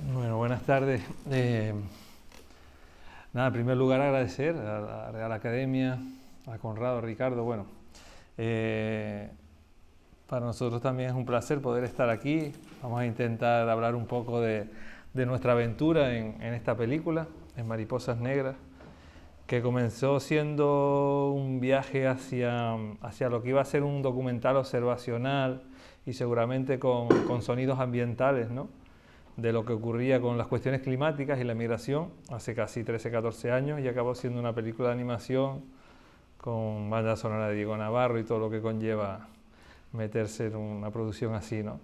Bueno, buenas tardes. Nada, en primer lugar agradecer a la Real Academia, a Conrado, a Ricardo. Bueno, eh, para nosotros también es un placer poder estar aquí. Vamos a intentar hablar un poco de nuestra aventura en esta película, en Mariposas Negras, que comenzó siendo un viaje hacia lo que iba a ser un documental observacional y seguramente con sonidos ambientales, ¿no?, de lo que ocurría con las cuestiones climáticas y la migración hace casi 13, 14 años, y acabó siendo una película de animación con banda sonora de Diego Navarro y todo lo que conlleva meterse en una producción así, ¿no?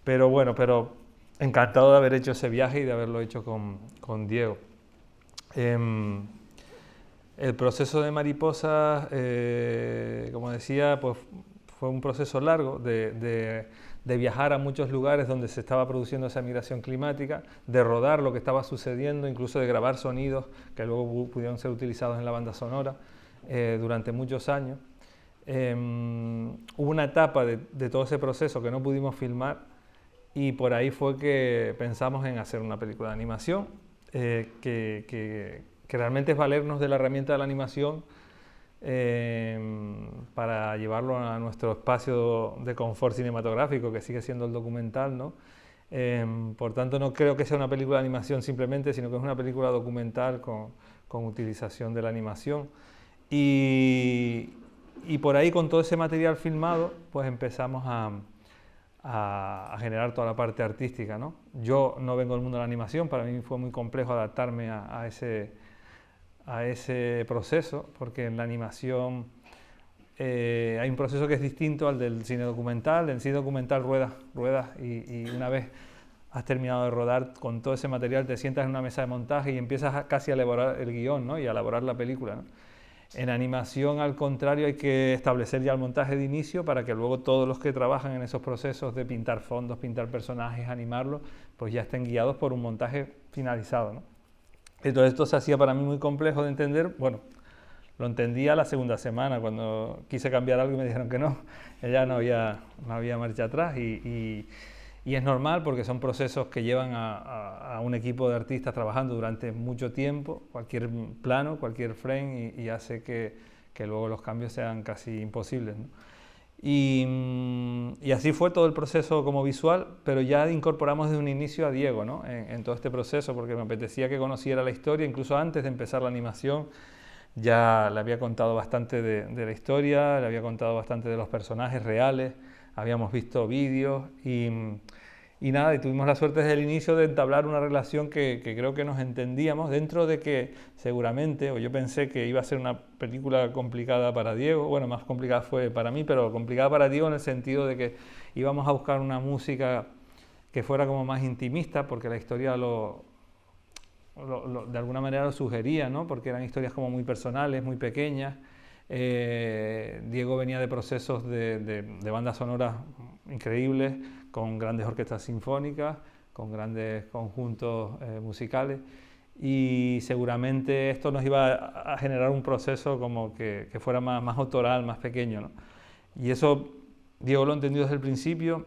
Pero bueno, encantado de haber hecho ese viaje y de haberlo hecho con Diego. El proceso de Mariposas, como decía, pues fue un proceso largo de viajar a muchos lugares donde se estaba produciendo esa migración climática, de rodar lo que estaba sucediendo, incluso de grabar sonidos que luego pudieron ser utilizados en la banda sonora durante muchos años. Hubo una etapa de todo ese proceso que no pudimos filmar, y por ahí fue que pensamos en hacer una película de animación que realmente es valernos de la herramienta de la animación para llevarlo a nuestro espacio de confort cinematográfico, que sigue siendo el documental, ¿no? Por tanto, no creo que sea una película de animación simplemente, sino que es una película documental con utilización de la animación. Y por ahí, con todo ese material filmado, pues empezamos a generar toda la parte artística, ¿no? Yo no vengo del mundo de la animación, para mí fue muy complejo adaptarme a ese proceso, porque en la animación hay un proceso que es distinto al del cine documental. En el cine documental ruedas y una vez has terminado de rodar con todo ese material te sientas en una mesa de montaje y empiezas casi a elaborar el guión, ¿no?, y a elaborar la película, ¿no? En animación, al contrario, hay que establecer ya el montaje de inicio para que luego todos los que trabajan en esos procesos de pintar fondos, pintar personajes, animarlos, pues ya estén guiados por un montaje finalizado, ¿no? Entonces esto se hacía para mí muy complejo de entender. Bueno, lo entendía la segunda semana, cuando quise cambiar algo y me dijeron que no, ya no había marcha atrás, y es normal porque son procesos que llevan a un equipo de artistas trabajando durante mucho tiempo, cualquier plano, cualquier frame, y hace que luego los cambios sean casi imposibles, ¿no? Y así fue todo el proceso como visual, pero ya incorporamos desde un inicio a Diego, ¿no?, en todo este proceso, porque me apetecía que conociera la historia. Incluso antes de empezar la animación ya le había contado bastante de la historia, le había contado bastante de los personajes reales, habíamos visto vídeos y nada, y tuvimos la suerte desde el inicio de entablar una relación que creo que nos entendíamos, dentro de que seguramente, o yo pensé que iba a ser una película complicada para Diego. Bueno, más complicada fue para mí, pero complicada para Diego en el sentido de que íbamos a buscar una música que fuera como más intimista, porque la historia de alguna manera lo sugería, ¿no?, porque eran historias como muy personales, muy pequeñas. Diego venía de procesos de bandas sonoras increíbles, con grandes orquestas sinfónicas, con grandes conjuntos musicales, y seguramente esto nos iba a generar un proceso como que fuera más autoral, más pequeño, ¿no? Y eso Diego lo entendió desde el principio.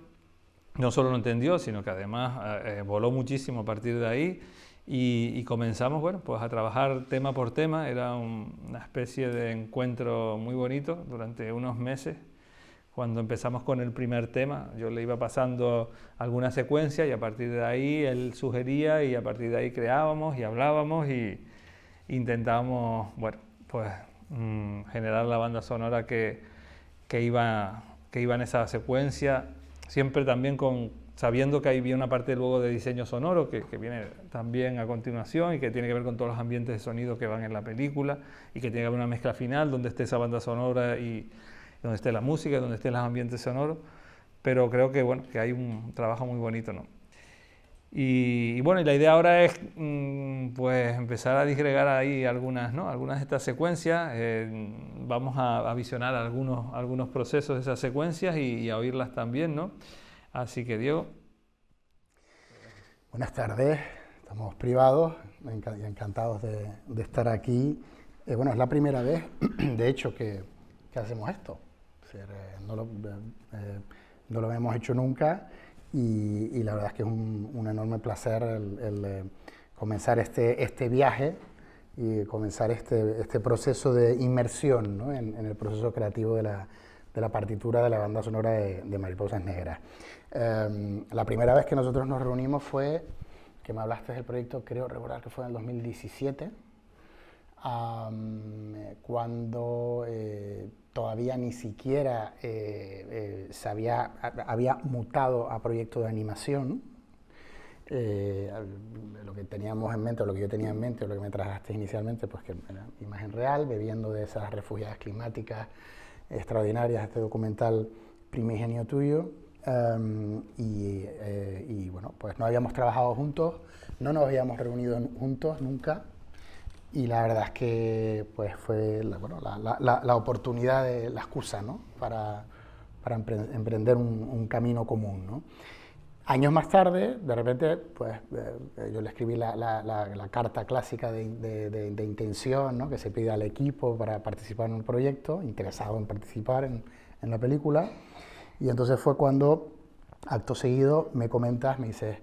No solo lo entendió, sino que además voló muchísimo a partir de ahí, y comenzamos, bueno, pues a trabajar tema por tema. Era una especie de encuentro muy bonito durante unos meses. Cuando empezamos con el primer tema, yo le iba pasando alguna secuencia y a partir de ahí él sugería, y a partir de ahí creábamos y hablábamos y intentábamos, bueno, pues generar la banda sonora que iba en esa secuencia, siempre también sabiendo que había una parte luego de diseño sonoro que viene también a continuación, y que tiene que ver con todos los ambientes de sonido que van en la película, y que tiene que haber una mezcla final donde esté esa banda sonora y donde esté la música, donde estén los ambientes sonoros. Pero creo que, bueno, que hay un trabajo muy bonito, ¿no? Y bueno, y la idea ahora es pues empezar a disgregar ahí algunas, ¿no?, algunas de estas secuencias. Vamos a visionar algunos procesos de esas secuencias y a oírlas también, ¿no? Así que, Diego. Buenas tardes, estamos privados, encantados de estar aquí. Bueno, es la primera vez, de hecho, que hacemos esto. Es decir, no lo hemos hecho nunca, y la verdad es que es un enorme placer el comenzar este viaje y comenzar este proceso de inmersión, ¿no? en el proceso creativo de la partitura de la banda sonora de Mariposas Negras. La primera vez que nosotros nos reunimos fue, que me hablaste del proyecto, creo recordar que fue en el 2017, cuando todavía ni siquiera había mutado a proyecto de animación. Lo que teníamos en mente, o lo que yo tenía en mente, o lo que me trajiste inicialmente, pues que era imagen real, bebiendo de esas refugiadas climáticas extraordinarias, este documental primigenio tuyo. Y bueno, pues no habíamos trabajado juntos, no nos habíamos reunido juntos nunca, y la verdad es que pues fue la oportunidad, la excusa, ¿no? para emprender un camino común, ¿no? Años más tarde, de repente, pues yo le escribí la carta clásica de intención, ¿no? Que se pide al equipo para participar en un proyecto, interesado en participar en la película. Y entonces fue cuando, acto seguido, me comentas, me dices,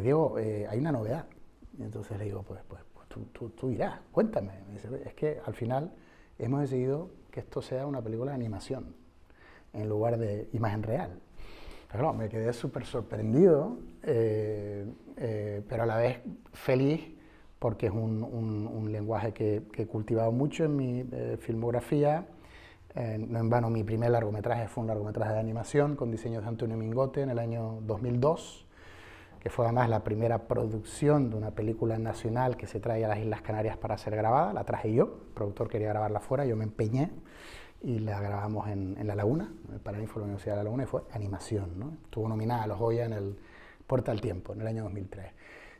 Diego, hay una novedad. Y entonces le digo, pues tú dirás, cuéntame. Me dice, es que al final hemos decidido que esto sea una película de animación, en lugar de imagen real. Pero claro, me quedé súper sorprendido, pero a la vez feliz, porque es un lenguaje que he cultivado mucho en mi filmografía. No en vano, mi primer largometraje fue un largometraje de animación con diseños de Antonio Mingote en el año 2002, que fue además la primera producción de una película nacional que se trae a las Islas Canarias para ser grabada. La traje yo, el productor quería grabarla fuera, yo me empeñé y la grabamos en La Laguna, en el Paraninfo de la Universidad de La Laguna, y fue animación, ¿no? Estuvo nominada a los Goya en el Puerta del Tiempo, en el año 2003.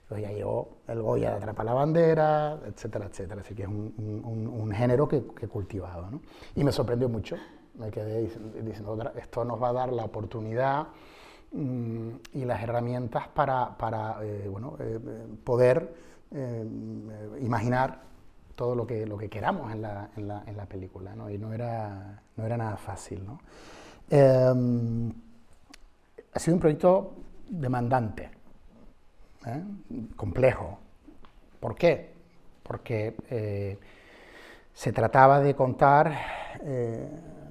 Entonces ya llegó el Goya de Atrapa la Bandera, etcétera, etcétera. Así que es un género que he cultivado, ¿no? Y me sorprendió mucho. Me quedé diciendo, esto nos va a dar la oportunidad y las herramientas para poder imaginar todo lo que queramos en la película, ¿no? Y no era nada fácil, ¿no? Ha sido un proyecto demandante, complejo. ¿Por qué? Porque se trataba de contar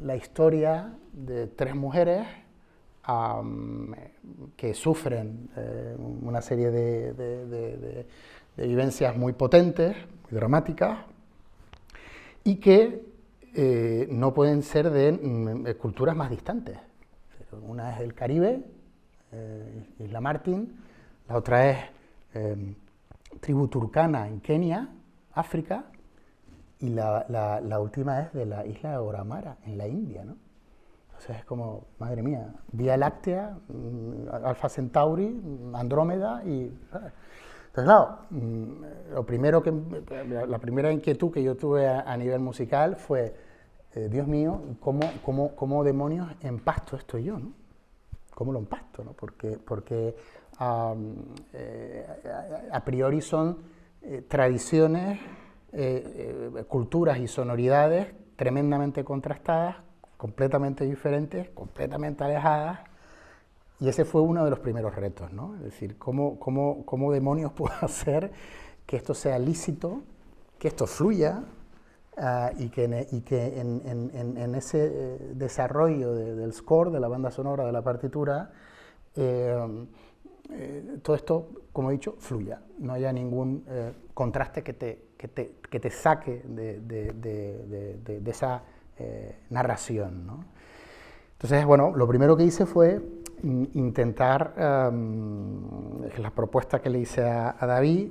la historia de 3 mujeres que sufren una serie de vivencias muy potentes, muy dramáticas, y que no pueden ser de culturas más distantes. Una es del Caribe, Isla Martín, la otra es tribu turcana en Kenia, África, y la última es de la isla de Oramara, en la India, ¿no? Entonces es como, madre mía, Vía Láctea, Alfa Centauri, Andrómeda y... ¿sabes? Entonces, claro, la primera inquietud que yo tuve a nivel musical fue, Dios mío, ¿cómo demonios empasto esto yo, ¿no? ¿Cómo lo empasto, no? Porque a priori son tradiciones, culturas y sonoridades tremendamente contrastadas, completamente diferentes, completamente alejadas. Y ese fue uno de los primeros retos, ¿no? Es decir, ¿cómo demonios puedo hacer que esto sea lícito, que esto fluya, y que en ese desarrollo del score, de la banda sonora, de la partitura, todo esto, como he dicho, fluya. No haya ningún contraste que te saque de esa narración, ¿no? Entonces, bueno, lo primero que hice fue intentar, la propuesta que le hice a David,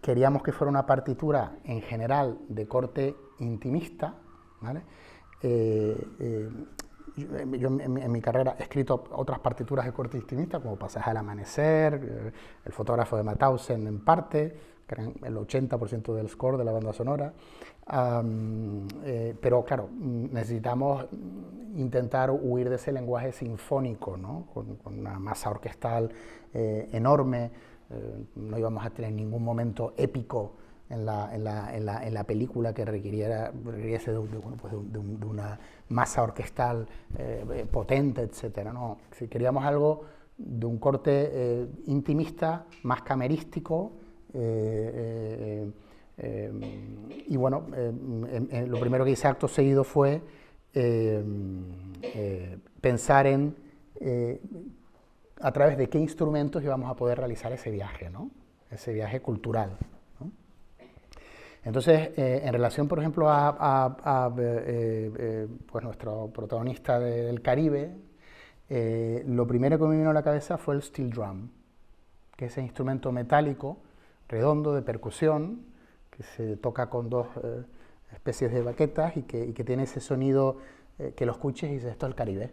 queríamos que fuera una partitura en general de corte intimista, ¿vale? Yo en mi carrera he escrito otras partituras de corte intimista, como Pasaje al Amanecer, El fotógrafo de Mauthausen en parte, que eran el 80% del score de la banda sonora. Pero claro, necesitamos intentar huir de ese lenguaje sinfónico, ¿no? Con una masa orquestal enorme. No íbamos a tener ningún momento épico en la película que requiriese de una masa orquestal potente, etc. No, si queríamos algo de un corte intimista, más camerístico, y bueno, lo primero que hice acto seguido fue pensar en a través de qué instrumentos íbamos a poder realizar ese viaje, ¿no? Ese viaje cultural, ¿no? Entonces, en relación, por ejemplo, pues nuestro protagonista del Caribe, lo primero que me vino a la cabeza fue el steel drum, que es ese instrumento metálico, redondo, de percusión, que se toca con dos especies de baquetas y que tiene ese sonido que lo escuches y dices, esto es el Caribe,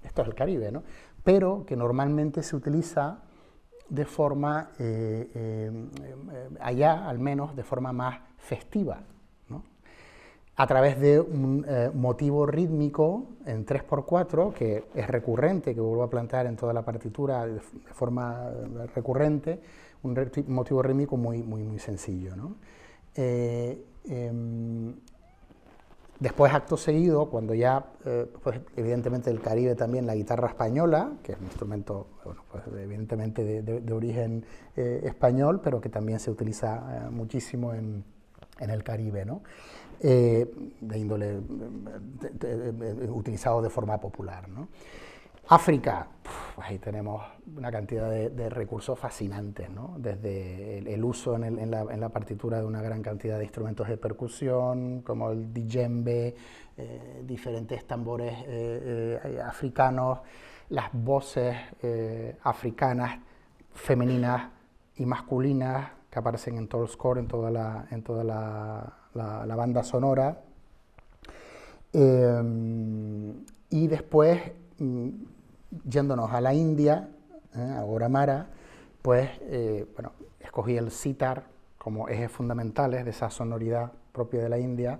esto es el Caribe, ¿no? Pero que normalmente se utiliza de forma, allá al menos, de forma más festiva, ¿no? A través de un motivo rítmico en 3x4, que es recurrente, que vuelvo a plantear en toda la partitura de forma recurrente, un motivo rítmico muy sencillo, ¿no? Después, acto seguido, cuando ya, pues, evidentemente el Caribe también, la guitarra española, que es un instrumento, bueno, pues, evidentemente de origen español, pero que también se utiliza muchísimo en el Caribe, ¿no? De índole utilizado de forma popular, ¿no? África, ahí tenemos una cantidad de recursos fascinantes, ¿no? Desde el uso en la partitura de una gran cantidad de instrumentos de percusión, como el djembe, diferentes tambores africanos, las voces africanas, femeninas y masculinas, que aparecen en todo el score, en toda la banda sonora. Y después, yéndonos a la India, a Goramara, pues bueno, escogí el sitar como ejes fundamentales de esa sonoridad propia de la India,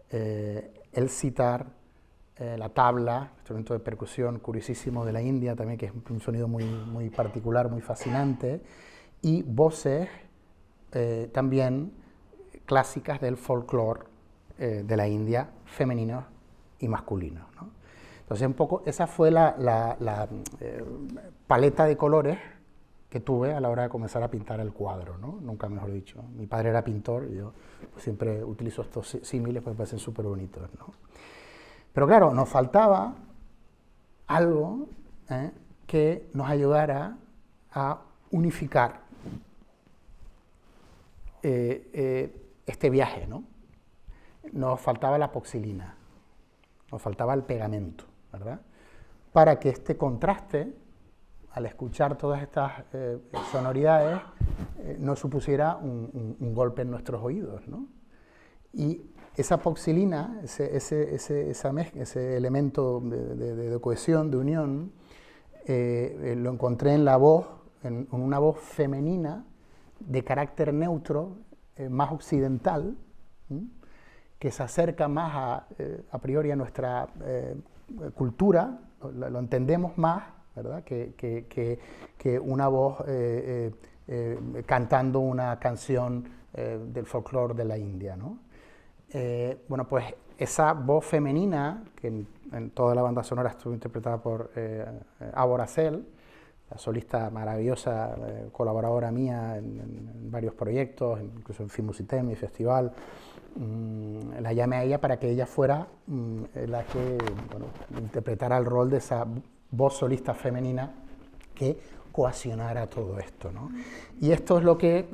el sitar, la tabla, instrumento de percusión curiosísimo de la India también, que es un sonido muy particular, muy fascinante, y voces también clásicas del folclore de la India, femeninos y masculinos, ¿no? Entonces, un poco esa fue la paleta de colores que tuve a la hora de comenzar a pintar el cuadro, ¿no? Nunca mejor dicho. Mi padre era pintor y yo pues, siempre utilizo estos símiles porque me parecen súper bonitos, ¿no? Pero claro, nos faltaba algo que nos ayudara a unificar este viaje, ¿no? Nos faltaba la epoxilina, nos faltaba el pegamento, ¿verdad? Para que este contraste, al escuchar todas estas sonoridades, no supusiera un golpe en nuestros oídos, ¿no? Y esa epoxilina, ese elemento de cohesión, de unión, lo encontré en la voz, en una voz femenina de carácter neutro, más occidental, que se acerca más a priori a nuestra cultura, lo entendemos más, ¿verdad? que una voz cantando una canción del folclore de la India, ¿no? Bueno, pues esa voz femenina, que en toda la banda sonora estuvo interpretada por Ábora Cell, la solista maravillosa, colaboradora mía en varios proyectos, incluso en Filmusité, mi festival. La llamé a ella para que ella fuera la que, bueno, interpretara el rol de esa voz solista femenina que cohesionara todo esto, ¿no? Y esto es lo que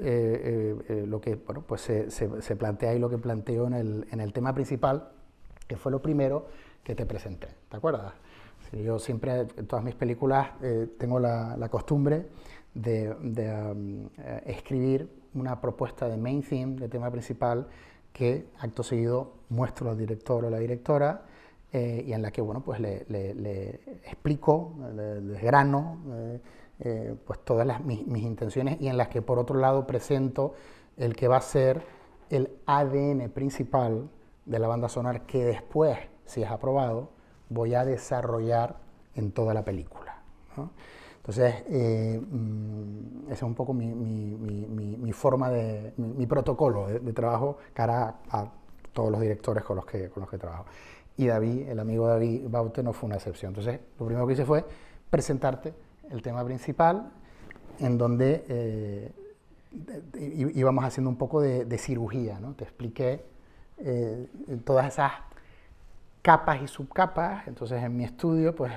bueno, pues se plantea y lo que planteo en el tema principal, que fue lo primero que te presenté, ¿te acuerdas? Yo siempre, en todas mis películas, tengo la costumbre de escribir una propuesta de main theme, de tema principal, que acto seguido muestro al director o la directora, y en la que, bueno, pues le explico, le desgrano pues todas mis intenciones, y en las que, por otro lado, presento el que va a ser el ADN principal de la banda sonora, que después, si es aprobado, voy a desarrollar en toda la película, ¿no? Entonces, ese es un poco mi forma mi protocolo de trabajo cara a todos los directores con los que trabajo. Y David, el amigo David Baute, no fue una excepción. Entonces, lo primero que hice fue presentarte el tema principal, en donde íbamos haciendo un poco de cirugía, ¿no? Te expliqué todas esas capas y subcapas. Entonces en mi estudio, pues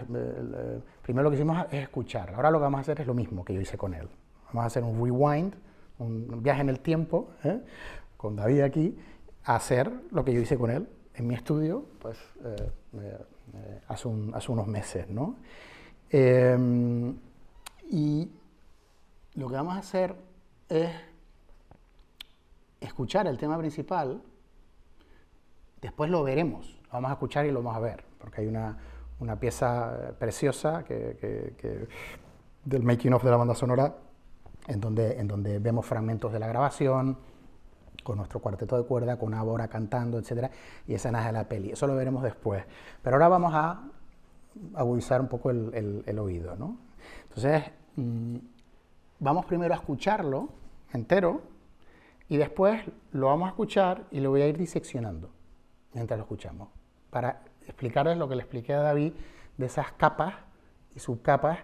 primero lo que hicimos es escuchar. Ahora lo que vamos a hacer es lo mismo que yo hice con él. Vamos a hacer un rewind, un viaje en el tiempo, con David aquí, a hacer lo que yo hice con él en mi estudio, pues hace unos meses, ¿no? Y lo que vamos a hacer es escuchar el tema principal, después lo veremos, lo vamos a escuchar y lo vamos a ver, porque hay una pieza preciosa del making of de la banda sonora, en donde vemos fragmentos de la grabación, con nuestro cuarteto de cuerda, con Ábora cantando, etc. Y escenas de la peli. Eso lo veremos después. Pero ahora vamos a agudizar un poco el oído, ¿no? Entonces, vamos primero a escucharlo entero, y después lo vamos a escuchar y lo voy a ir diseccionando mientras lo escuchamos, para explicarles lo que le expliqué a David de esas capas y subcapas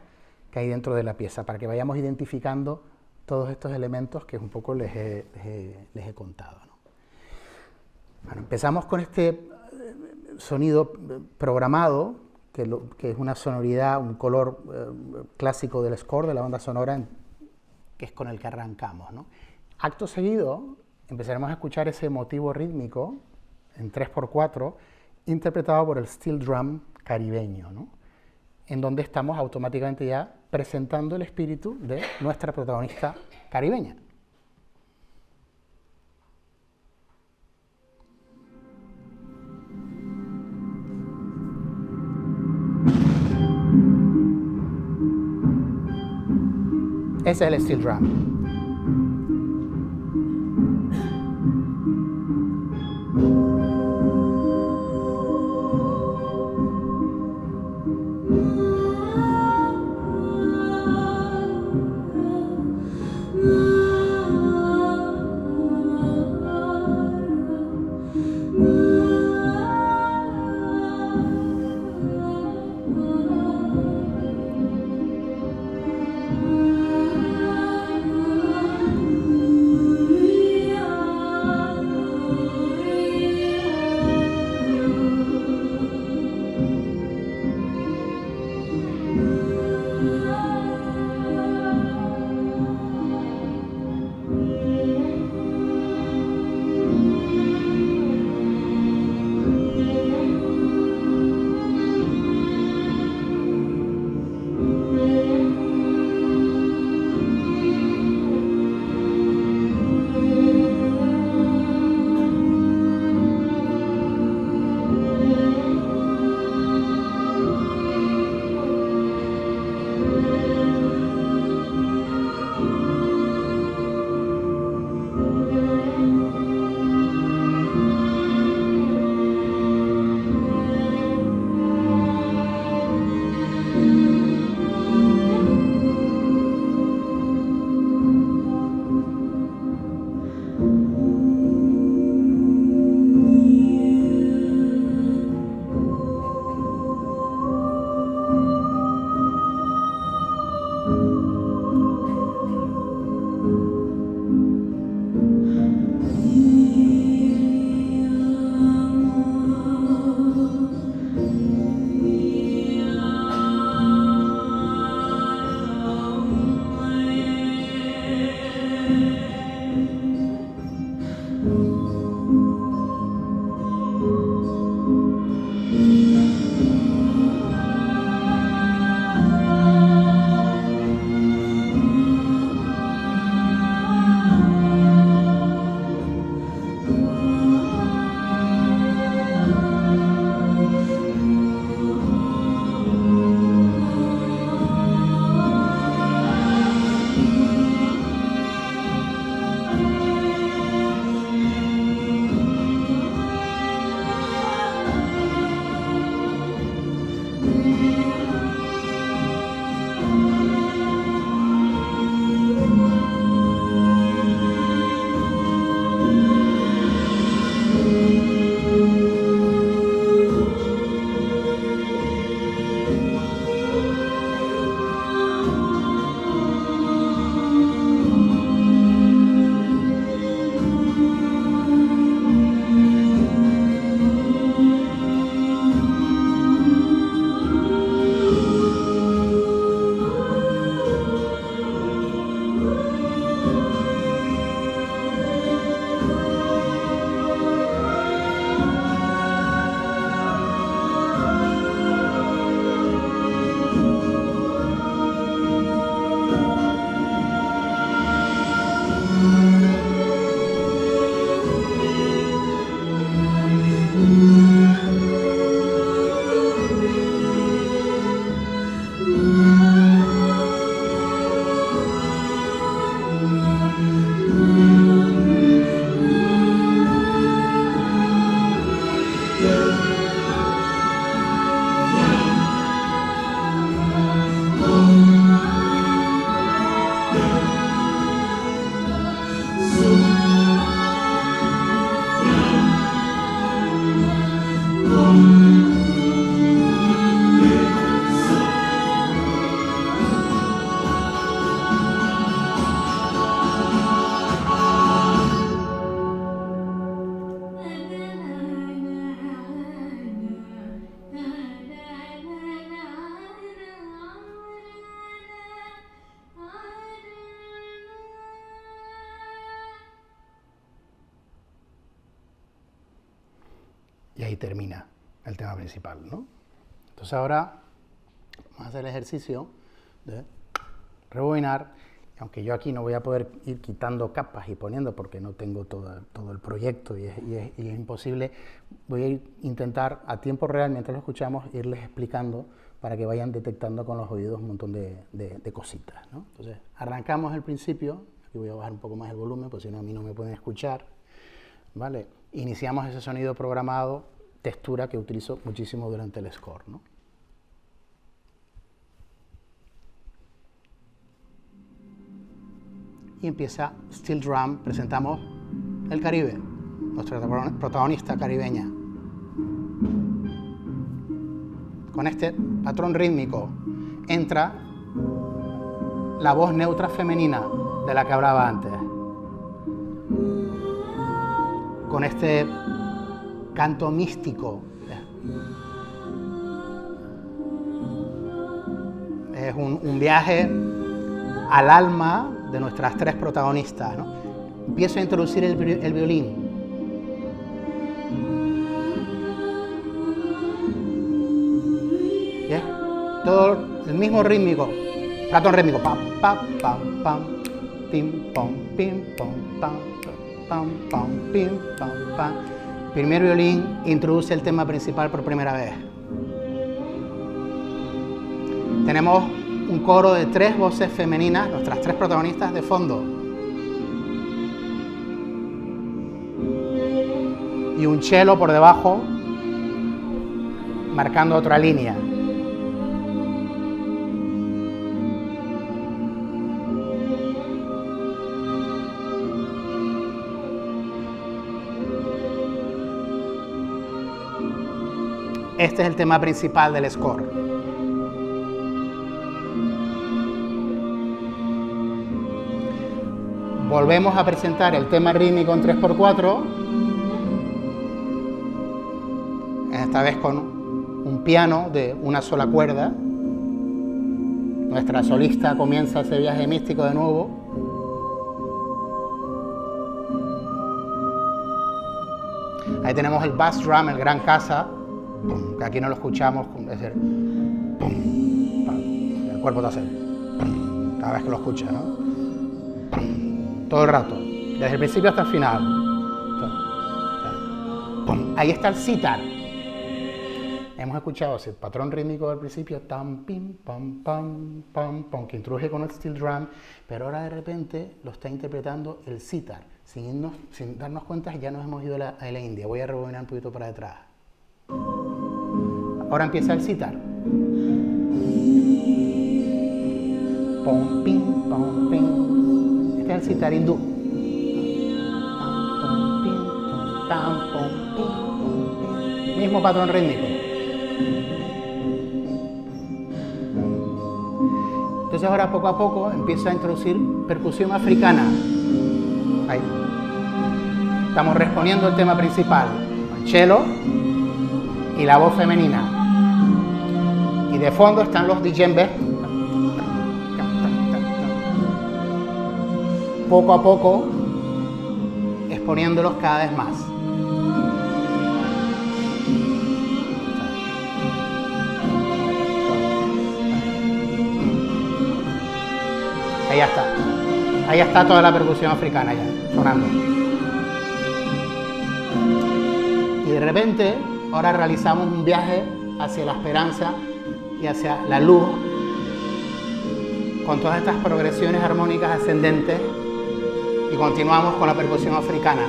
que hay dentro de la pieza, para que vayamos identificando todos estos elementos que un poco les he contado, ¿no? Bueno, empezamos con este sonido programado, que es una sonoridad, un color clásico del score, de la banda sonora, que es con el que arrancamos, ¿no? Acto seguido empezaremos a escuchar ese motivo rítmico en 3x4, interpretado por el steel drum caribeño, ¿no? En donde estamos automáticamente ya presentando el espíritu de nuestra protagonista caribeña. Ese es el steel drum. y ahí termina el tema principal, ¿no? Entonces ahora vamos a hacer el ejercicio de rebobinar, aunque yo aquí no voy a poder ir quitando capas y poniendo porque no tengo todo el proyecto y es imposible, voy a intentar a tiempo real, mientras lo escuchamos, irles explicando para que vayan detectando con los oídos un montón de cositas, ¿no? Entonces arrancamos el principio, aquí voy a bajar un poco más el volumen, porque si no a mí no me pueden escuchar, ¿vale? Iniciamos ese sonido programado, textura que utilizo muchísimo durante el score, ¿no? Y empieza Steel Drum, presentamos el Caribe, nuestra protagonista caribeña. Con este patrón rítmico entra la voz neutra femenina de la que hablaba antes. Con este canto místico. Es un viaje al alma de nuestras tres protagonistas, ¿no? Empiezo a introducir el violín. ¿Bien? Todo el mismo rítmico, patrón rítmico. Pam, pam, pam, pam, pim, pam, pam, pam, pam, pim, pam, pam. Primer violín introduce el tema principal por primera vez. Tenemos un coro de 3 voces femeninas, nuestras 3 protagonistas de fondo. Y un cello por debajo, marcando otra línea. Este es el tema principal del score. Volvemos a presentar el tema rítmico en 3x4, esta vez con un piano de una sola cuerda. Nuestra solista comienza ese viaje místico de nuevo. Ahí tenemos el bass drum, el gran casa, que aquí no lo escuchamos, es decir, el cuerpo te hace cada vez que lo escuchas, ¿no? Todo el rato, desde el principio hasta el final. Ahí está el sitar. Hemos escuchado ese patrón rítmico del principio, tam, pim, pam, pam, pam, pam, que introduce con el steel drum, pero ahora de repente lo está interpretando el sitar. Sin darnos cuenta, ya nos hemos ido a la India. Voy a rebobinar un poquito para detrás. Ahora empieza el sitar. Pom, pim, pom, pim. Este es el sitar hindú. Mismo patrón rítmico. Entonces ahora poco a poco empiezo a introducir percusión africana. Ahí. Estamos respondiendo el tema principal, el cello y la voz femenina. Y de fondo están los djembes. Poco a poco, exponiéndolos cada vez más. Ahí ya está. Ahí está toda la percusión africana ya, sonando. Y de repente, ahora realizamos un viaje hacia la esperanza y hacia la luz, con todas estas progresiones armónicas ascendentes, y continuamos con la percusión africana.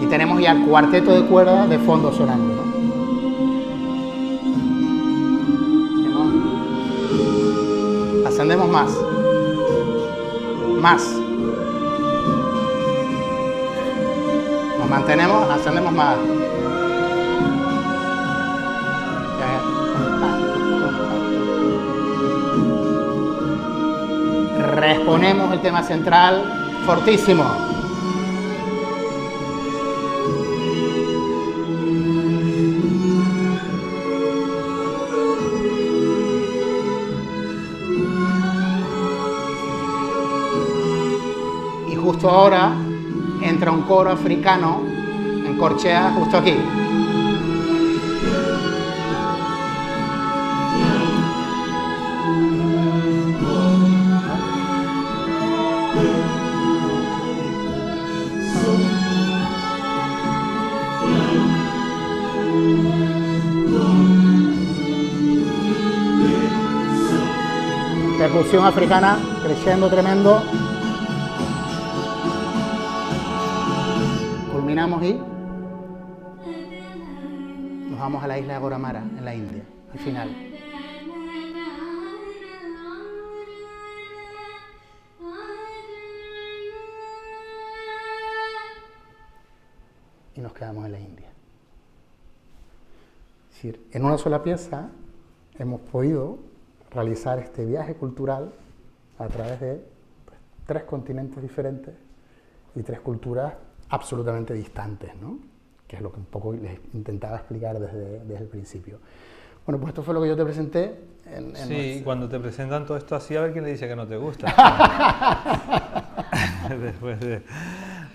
Y tenemos ya el cuarteto de cuerdas de fondo sonando, ¿no? Ascendemos más. Más. Nos mantenemos, ascendemos más. Responemos el tema central fortísimo. justo ahora entra un coro africano en corchea justo aquí. Percusión africana, creciendo tremendo. Culminamos y nos vamos a la isla de Goramara, en la India, al final. Y nos quedamos en la India. Es decir, en una sola pieza hemos podido realizar este viaje cultural a través de 3 continentes diferentes y 3 culturas absolutamente distantes, ¿no? Que es lo que un poco les intentaba explicar desde el principio. Bueno, pues esto fue lo que yo te presenté. Sí, cuando te presentan todo esto así, a ver quién le dice que no te gusta. Después de...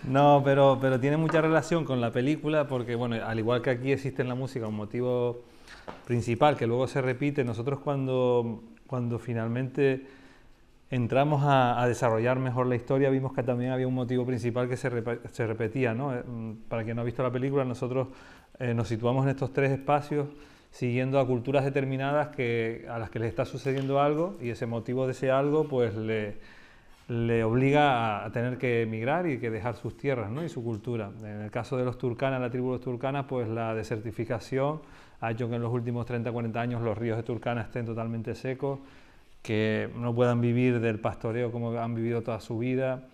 No, pero tiene mucha relación con la película porque, bueno, al igual que aquí existe en la música un motivo principal que luego se repite, nosotros cuando finalmente entramos a desarrollar mejor la historia vimos que también había un motivo principal que se repetía, ¿no? Para quien no ha visto la película, nosotros nos situamos en estos 3 espacios siguiendo a culturas determinadas a las que les está sucediendo algo y ese motivo de ese algo pues le obliga a tener que emigrar y que dejar sus tierras, ¿no? Y su cultura. En el caso de los turcanas, la tribu de los turcanas, pues la desertificación ha hecho que en los últimos 30-40 años los ríos de Turkana estén totalmente secos, que no puedan vivir del pastoreo como han vivido toda su vida,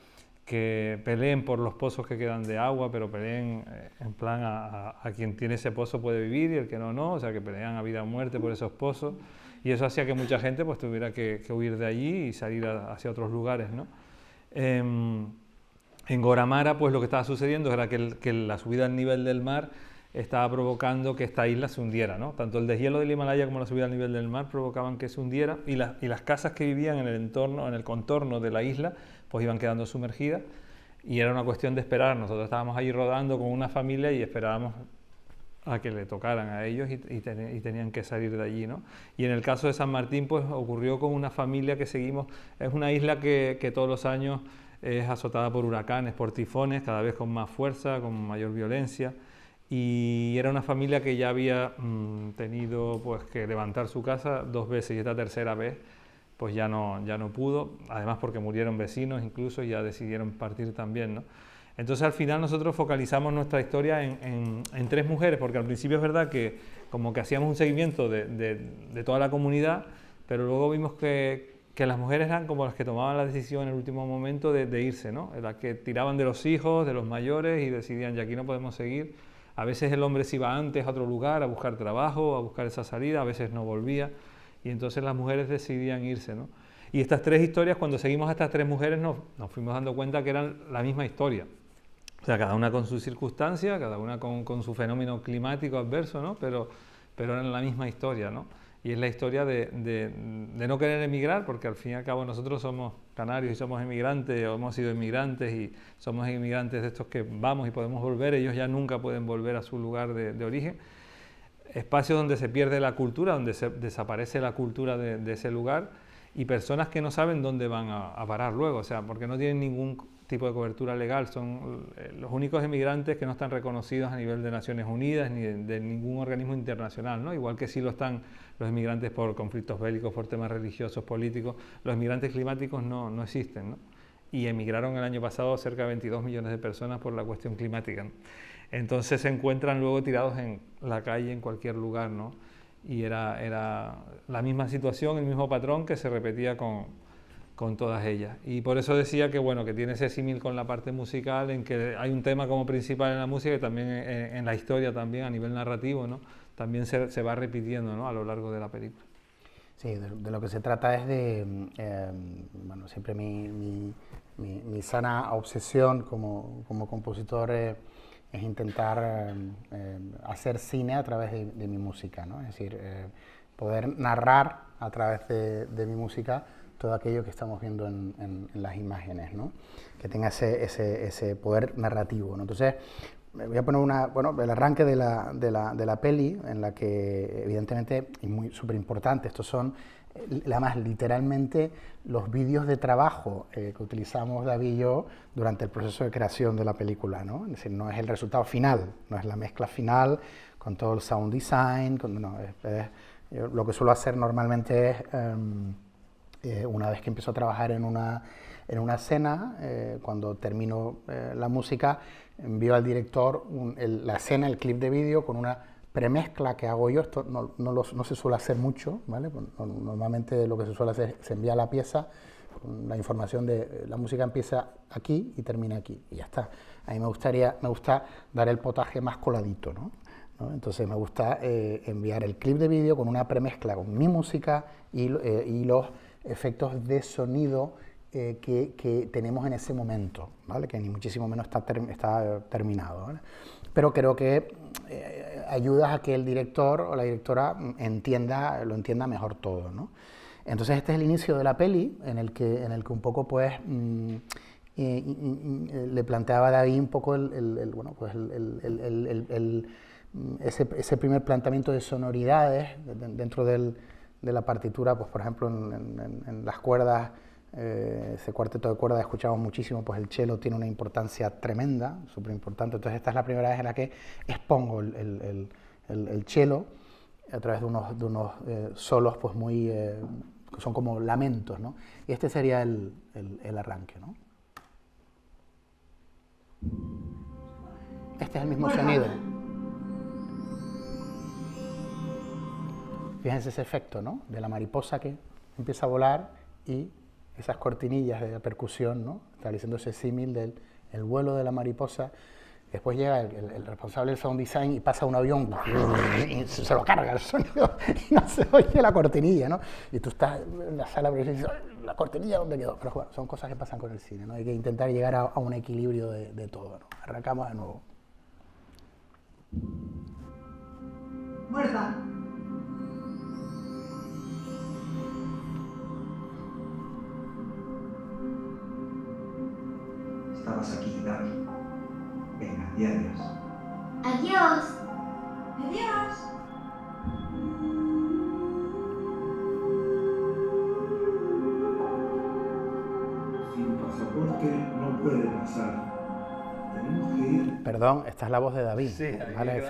que peleen por los pozos que quedan de agua, pero peleen en plan a quien tiene ese pozo puede vivir y el que no, o sea, que pelean a vida o muerte por esos pozos. Y eso hacía que mucha gente pues tuviera que huir de allí y salir hacia otros lugares, ¿no? En Goramara pues lo que estaba sucediendo era que la subida al nivel del mar estaba provocando que esta isla se hundiera, ¿no? Tanto el deshielo del Himalaya como la subida al nivel del mar provocaban que se hundiera y las casas que vivían en el entorno, en el contorno de la isla, pues iban quedando sumergidas y era una cuestión de esperar. Nosotros estábamos allí rodando con una familia y esperábamos a que le tocaran a ellos y tenían que salir de allí, ¿no? Y en el caso de San Martín pues ocurrió con una familia que seguimos, es una isla que todos los años es azotada por huracanes, por tifones, cada vez con más fuerza, con mayor violencia. Y era una familia que ya había tenido pues, que levantar su casa 2 veces y esta tercera vez pues ya no pudo, además porque murieron vecinos incluso y ya decidieron partir también, ¿no? Entonces al final nosotros focalizamos nuestra historia en 3 mujeres, porque al principio es verdad que como que hacíamos un seguimiento de toda la comunidad, pero luego vimos que las mujeres eran como las que tomaban la decisión en el último momento de irse, ¿no? Las que tiraban de los hijos, de los mayores y decidían, ya aquí no podemos seguir. A veces el hombre se iba antes a otro lugar a buscar trabajo, a buscar esa salida, a veces no volvía y entonces las mujeres decidían irse, ¿no? Y estas 3 historias, cuando seguimos a estas 3 mujeres nos fuimos dando cuenta que eran la misma historia. O sea, cada una con sus circunstancias, cada una con su fenómeno climático adverso, ¿no? Pero eran la misma historia, ¿no? Y es la historia de no querer emigrar, porque al fin y al cabo nosotros somos canarios y somos emigrantes, o hemos sido emigrantes y somos inmigrantes de estos que vamos y podemos volver, ellos ya nunca pueden volver a su lugar de origen. Espacios donde se pierde la cultura, donde desaparece la cultura de ese lugar y personas que no saben dónde van a parar luego, o sea, porque no tienen ningún tipo de cobertura legal, son los únicos emigrantes que no están reconocidos a nivel de Naciones Unidas ni de ningún organismo internacional, ¿no? Igual que sí lo están los emigrantes por conflictos bélicos, por temas religiosos, políticos, los emigrantes climáticos no existen, ¿no? Y emigraron el año pasado cerca de 22 millones de personas por la cuestión climática, ¿no? Entonces se encuentran luego tirados en la calle, en cualquier lugar, ¿no? Y era la misma situación, el mismo patrón que se repetía con todas ellas. Y por eso decía que, bueno, que tiene ese símil con la parte musical, en que hay un tema como principal en la música y también en la historia también a nivel narrativo, ¿no? También se va repitiendo, ¿no? A lo largo de la película. Sí, de lo que se trata es de, bueno, siempre mi sana obsesión como compositor es intentar hacer cine a través de mi música, ¿no? Es decir, poder narrar a través de mi música todo aquello que estamos viendo en las imágenes, ¿no? Que tenga ese poder narrativo, ¿no? Entonces, voy a poner el arranque de la peli, en la que evidentemente es muy súper importante. Estos son, además, literalmente los vídeos de trabajo que utilizamos David y yo durante el proceso de creación de la película, ¿no? Es decir, no es el resultado final, no es la mezcla final con todo el sound design, yo lo que suelo hacer normalmente es, una vez que empiezo a trabajar en una escena, cuando termino la música, envío al director la escena, el clip de vídeo, con una premezcla que hago yo. Esto no se suele hacer mucho, ¿vale? Normalmente lo que se suele hacer es se envía la pieza con la información de la música empieza aquí y termina aquí, y ya está. A mí me gusta dar el potaje más coladito, ¿no? Entonces me gusta enviar el clip de vídeo con una premezcla con mi música y los efectos de sonido que tenemos en ese momento, ¿vale? Que ni muchísimo menos está terminado, ¿vale? Pero creo que ayuda a que el director o la directora lo entienda mejor todo, ¿no? Entonces este es el inicio de la peli, en el que un poco pues le planteaba a David un poco ese primer planteamiento de sonoridades dentro de la partitura. Pues por ejemplo en las cuerdas, ese cuarteto de cuerdas escuchamos muchísimo, pues el cello tiene una importancia tremenda, súper importante. Entonces esta es la primera vez en la que expongo el cello a través de unos solos pues muy, que son como lamentos, ¿no? Y este sería el arranque, ¿no? Este es el mismo sonido. Fíjense ese efecto, ¿no? De la mariposa que empieza a volar y esas cortinillas de la percusión, ¿no? Estableciendo ese símil del vuelo de la mariposa. Después llega el responsable del sound design y pasa un avión y se lo carga el sonido y no se oye la cortinilla, ¿no? Y tú estás en la sala y dices, ¿la cortinilla dónde quedó? Pero bueno, son cosas que pasan con el cine, ¿no? Hay que intentar llegar a un equilibrio de todo, ¿no? Arrancamos de nuevo. Muerta. Estabas aquí, David. Venga, di adiós. Adiós. Adiós. Sin pasaporte no puede pasar. Tenemos que ir. Perdón, esta es la voz de David. Sí, ¿vale?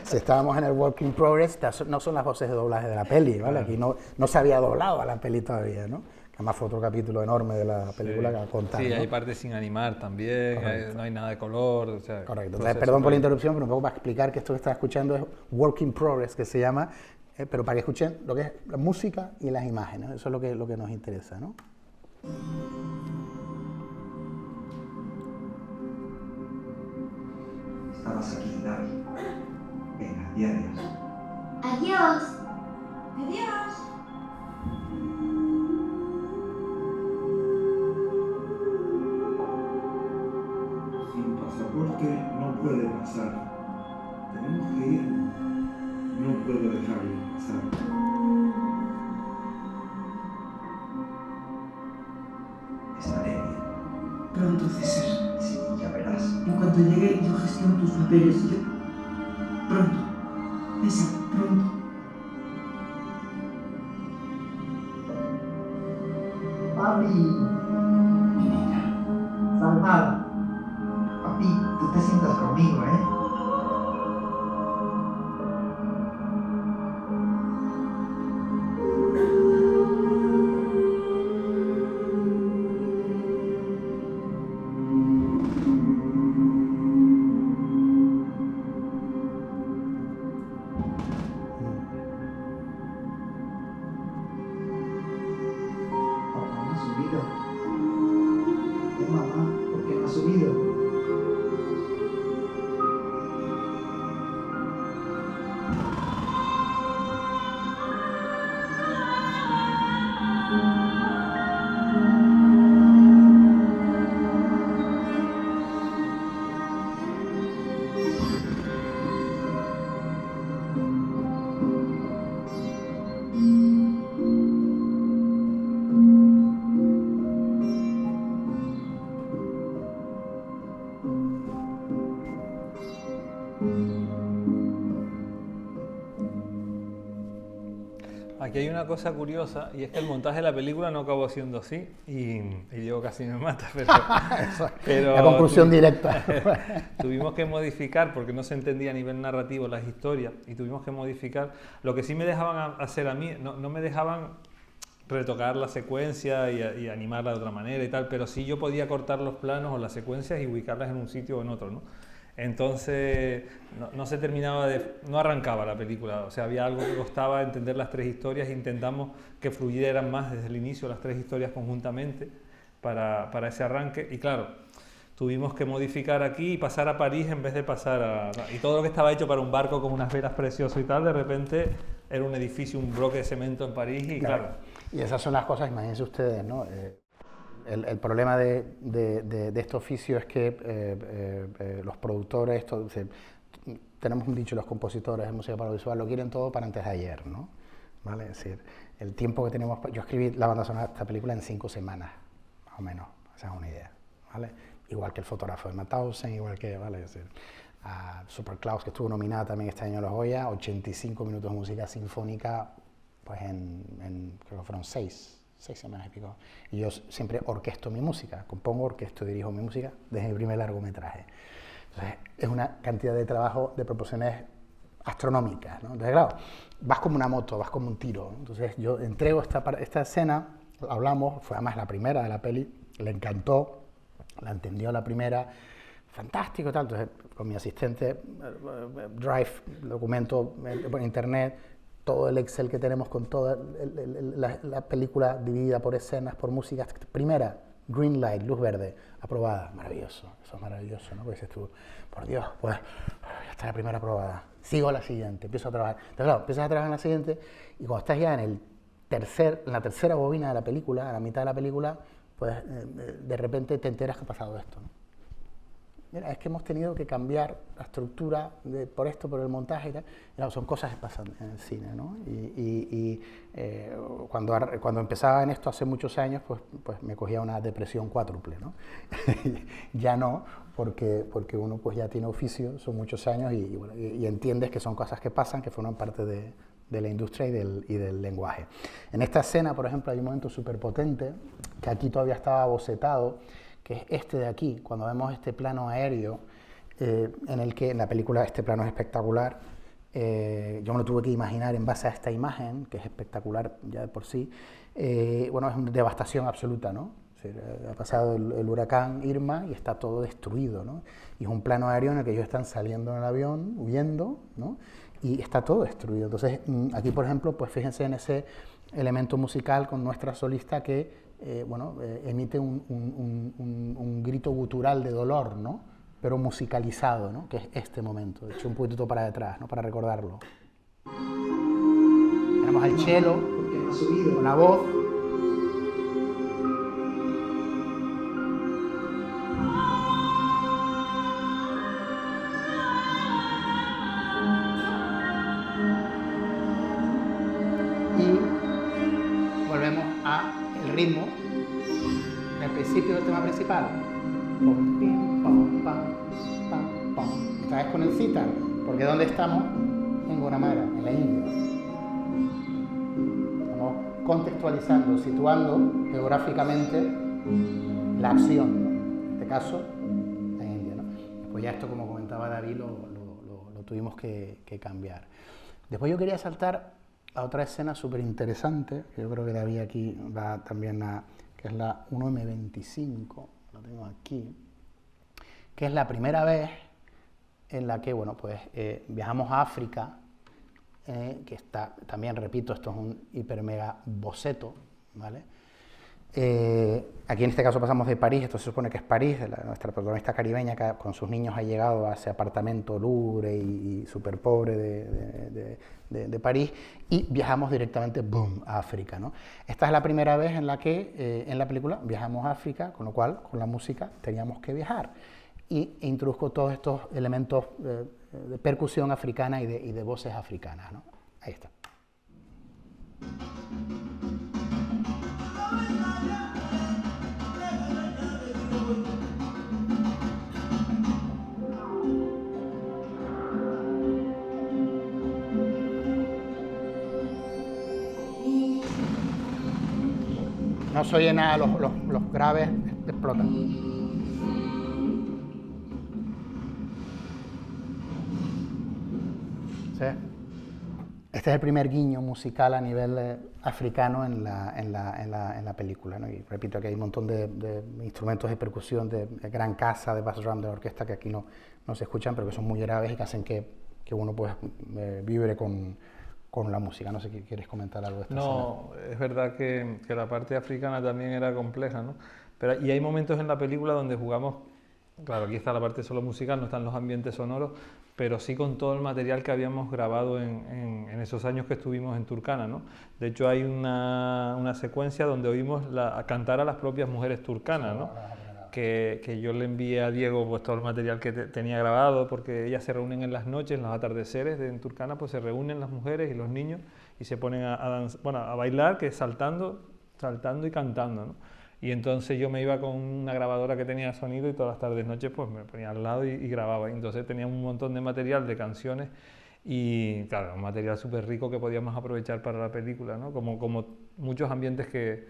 Si estábamos en el Work in Progress, no son las voces de doblaje de la peli, ¿vale? Aquí no se había doblado a la peli todavía, ¿no? Además fue otro capítulo enorme de la película que contar. Sí, ¿no? hay partes sin animar también, no hay nada de color. O sea, correcto. Entonces, perdón por la interrupción, pero un poco para explicar que esto que estás escuchando es Work in Progress, que se llama, pero para que escuchen lo que es la música y las imágenes. Eso es lo que nos interesa, ¿no? Estabas aquí, David. Venga, di adiós. Adiós. Adiós. Sin pasaporte no puede pasar. Tenemos que ir. No puedo dejarle pasar. Estaré bien. Pronto, César. Sí, ya verás. En cuanto llegue, yo gestiono tus papeles. Pronto. César, pronto. Papi, Mi niña. salvada. Papi, tú te sientas conmigo, ¿eh? Aquí hay una cosa curiosa y es que el montaje de la película no acabó siendo así y Diego casi me mata, pero la conclusión directa. Tuvimos que modificar porque no se entendía a nivel narrativo las historias y tuvimos que modificar. Lo que sí me dejaban hacer a mí, no me dejaban retocar la secuencia y animarla de otra manera y tal, pero sí yo podía cortar los planos o las secuencias y ubicarlas en un sitio o en otro, ¿no? Entonces no se terminaba no arrancaba la película, o sea, había algo que costaba entender las tres historias e intentamos que fluyeran más desde el inicio las tres historias conjuntamente para ese arranque y claro, tuvimos que modificar aquí y pasar a París en vez de pasar y todo lo que estaba hecho para un barco con unas velas preciosas y tal, de repente era un edificio, un bloque de cemento en París y claro. Y esas son las cosas, imagínense ustedes, ¿no? El problema de este oficio es que los productores, tenemos un dicho, los compositores de música para audiovisual lo quieren todo para antes de ayer, ¿no? ¿Vale? Es decir, el tiempo que tenemos, yo escribí la banda sonora de esta película en 5 semanas, más o menos, o sea, una idea, ¿vale? Igual que El fotógrafo de Mauthausen, igual que, ¿vale? Es decir, Superclaus, que estuvo nominada también este año a los Goya, 85 minutos de música sinfónica, pues creo que fueron 6 semanas y pico. Y yo siempre orquesto mi música, compongo, orquesto y dirijo mi música desde mi primer largometraje. Entonces, es una cantidad de trabajo de proporciones astronómicas, ¿no? Entonces, claro, vas como una moto, vas como un tiro. Entonces, yo entrego esta escena, hablamos, fue además la primera de la peli, le encantó, la entendió la primera, fantástico, tal. Entonces, con mi asistente, Drive, documento por internet, todo el Excel que tenemos con toda la película dividida por escenas, por música. Primera, green light, luz verde, aprobada. Maravilloso, eso es maravilloso, ¿no? Porque dices tú, por Dios, pues ya está la primera aprobada. Sigo a la siguiente, empiezo a trabajar. Entonces, claro, empiezas a trabajar en la siguiente y cuando estás ya en la tercera bobina de la película, a la mitad de la película, pues de repente te enteras que ha pasado esto, ¿no? Mira, es que hemos tenido que cambiar la estructura por el montaje y tal. Claro, son cosas que pasan en el cine, ¿no? Cuando empezaba en esto hace muchos años, pues me cogía una depresión cuádruple, ¿no? Ya no, porque uno pues ya tiene oficio, son muchos años y entiendes que son cosas que pasan, que forman parte de la industria y del lenguaje. En esta escena, por ejemplo, hay un momento súper potente, que aquí todavía estaba bocetado, que es este de aquí, cuando vemos este plano aéreo, en el que en la película este plano es espectacular, yo me lo tuve que imaginar en base a esta imagen, que es espectacular ya de por sí, bueno, es una devastación absoluta, ¿no? Es decir, ha pasado el huracán Irma y está todo destruido, ¿no? Y es un plano aéreo en el que ellos están saliendo en el avión, huyendo, ¿no? Y está todo destruido. Entonces, aquí, por ejemplo, pues fíjense en ese elemento musical con nuestra solista que emite un grito gutural de dolor, ¿no? Pero musicalizado, ¿no? Que es este momento, de hecho un poquito para detrás, ¿no? Para recordarlo. Tenemos al cello con la voz. Y volvemos al ritmo del principio del tema principal. Pom, pim, pam, pam, pam, pam. Esta vez con el sitar, porque ¿dónde estamos? En Guanamara, en la India. Estamos contextualizando, situando geográficamente la acción, ¿no? En este caso, la India, ¿no? Después ya esto, como comentaba David, lo tuvimos que cambiar. Después yo quería saltar a otra escena súper interesante, que yo creo que David aquí va también que es la 1M25, lo tengo aquí, que es la primera vez en la que, bueno, pues viajamos a África, que está, también repito, esto es un hiper mega boceto, ¿vale? Aquí en este caso pasamos de París, esto se supone que es París, nuestra protagonista caribeña que con sus niños ha llegado a ese apartamento lúgubre y súper pobre de París y viajamos directamente, boom, a África, ¿no? Esta es la primera vez en la que en la película viajamos a África, con lo cual con la música teníamos que viajar y introduzco todos estos elementos de percusión africana y de voces africanas, ¿no? Ahí está. no se oye nada, los graves explotan. ¿Sí? Este es el primer guiño musical a nivel africano en la película, ¿no? Y repito que hay un montón de instrumentos de percusión, de gran casa, de bass drum, de orquesta que aquí no se escuchan, pero que son muy graves y que hacen que uno pues vibre con la música. No sé si quieres comentar algo de esta escena. No, es verdad que la parte africana también era compleja, ¿no? Y hay momentos en la película donde jugamos, claro, aquí está la parte solo musical, no están los ambientes sonoros, pero sí con todo el material que habíamos grabado en esos años que estuvimos en Turkana, ¿no? De hecho hay una secuencia donde oímos cantar a las propias mujeres turcanas, ¿no? Que yo le envié a Diego pues todo el material que tenía grabado, porque ellas se reúnen en las noches, en los atardeceres en Turkana, pues se reúnen las mujeres y los niños y se ponen a bailar, que es saltando y cantando, ¿no? Y entonces yo me iba con una grabadora que tenía sonido y todas las tardes noches pues me ponía al lado y grababa. Y entonces tenía un montón de material, de canciones y claro, un material súper rico que podíamos aprovechar para la película, ¿no? Como muchos ambientes que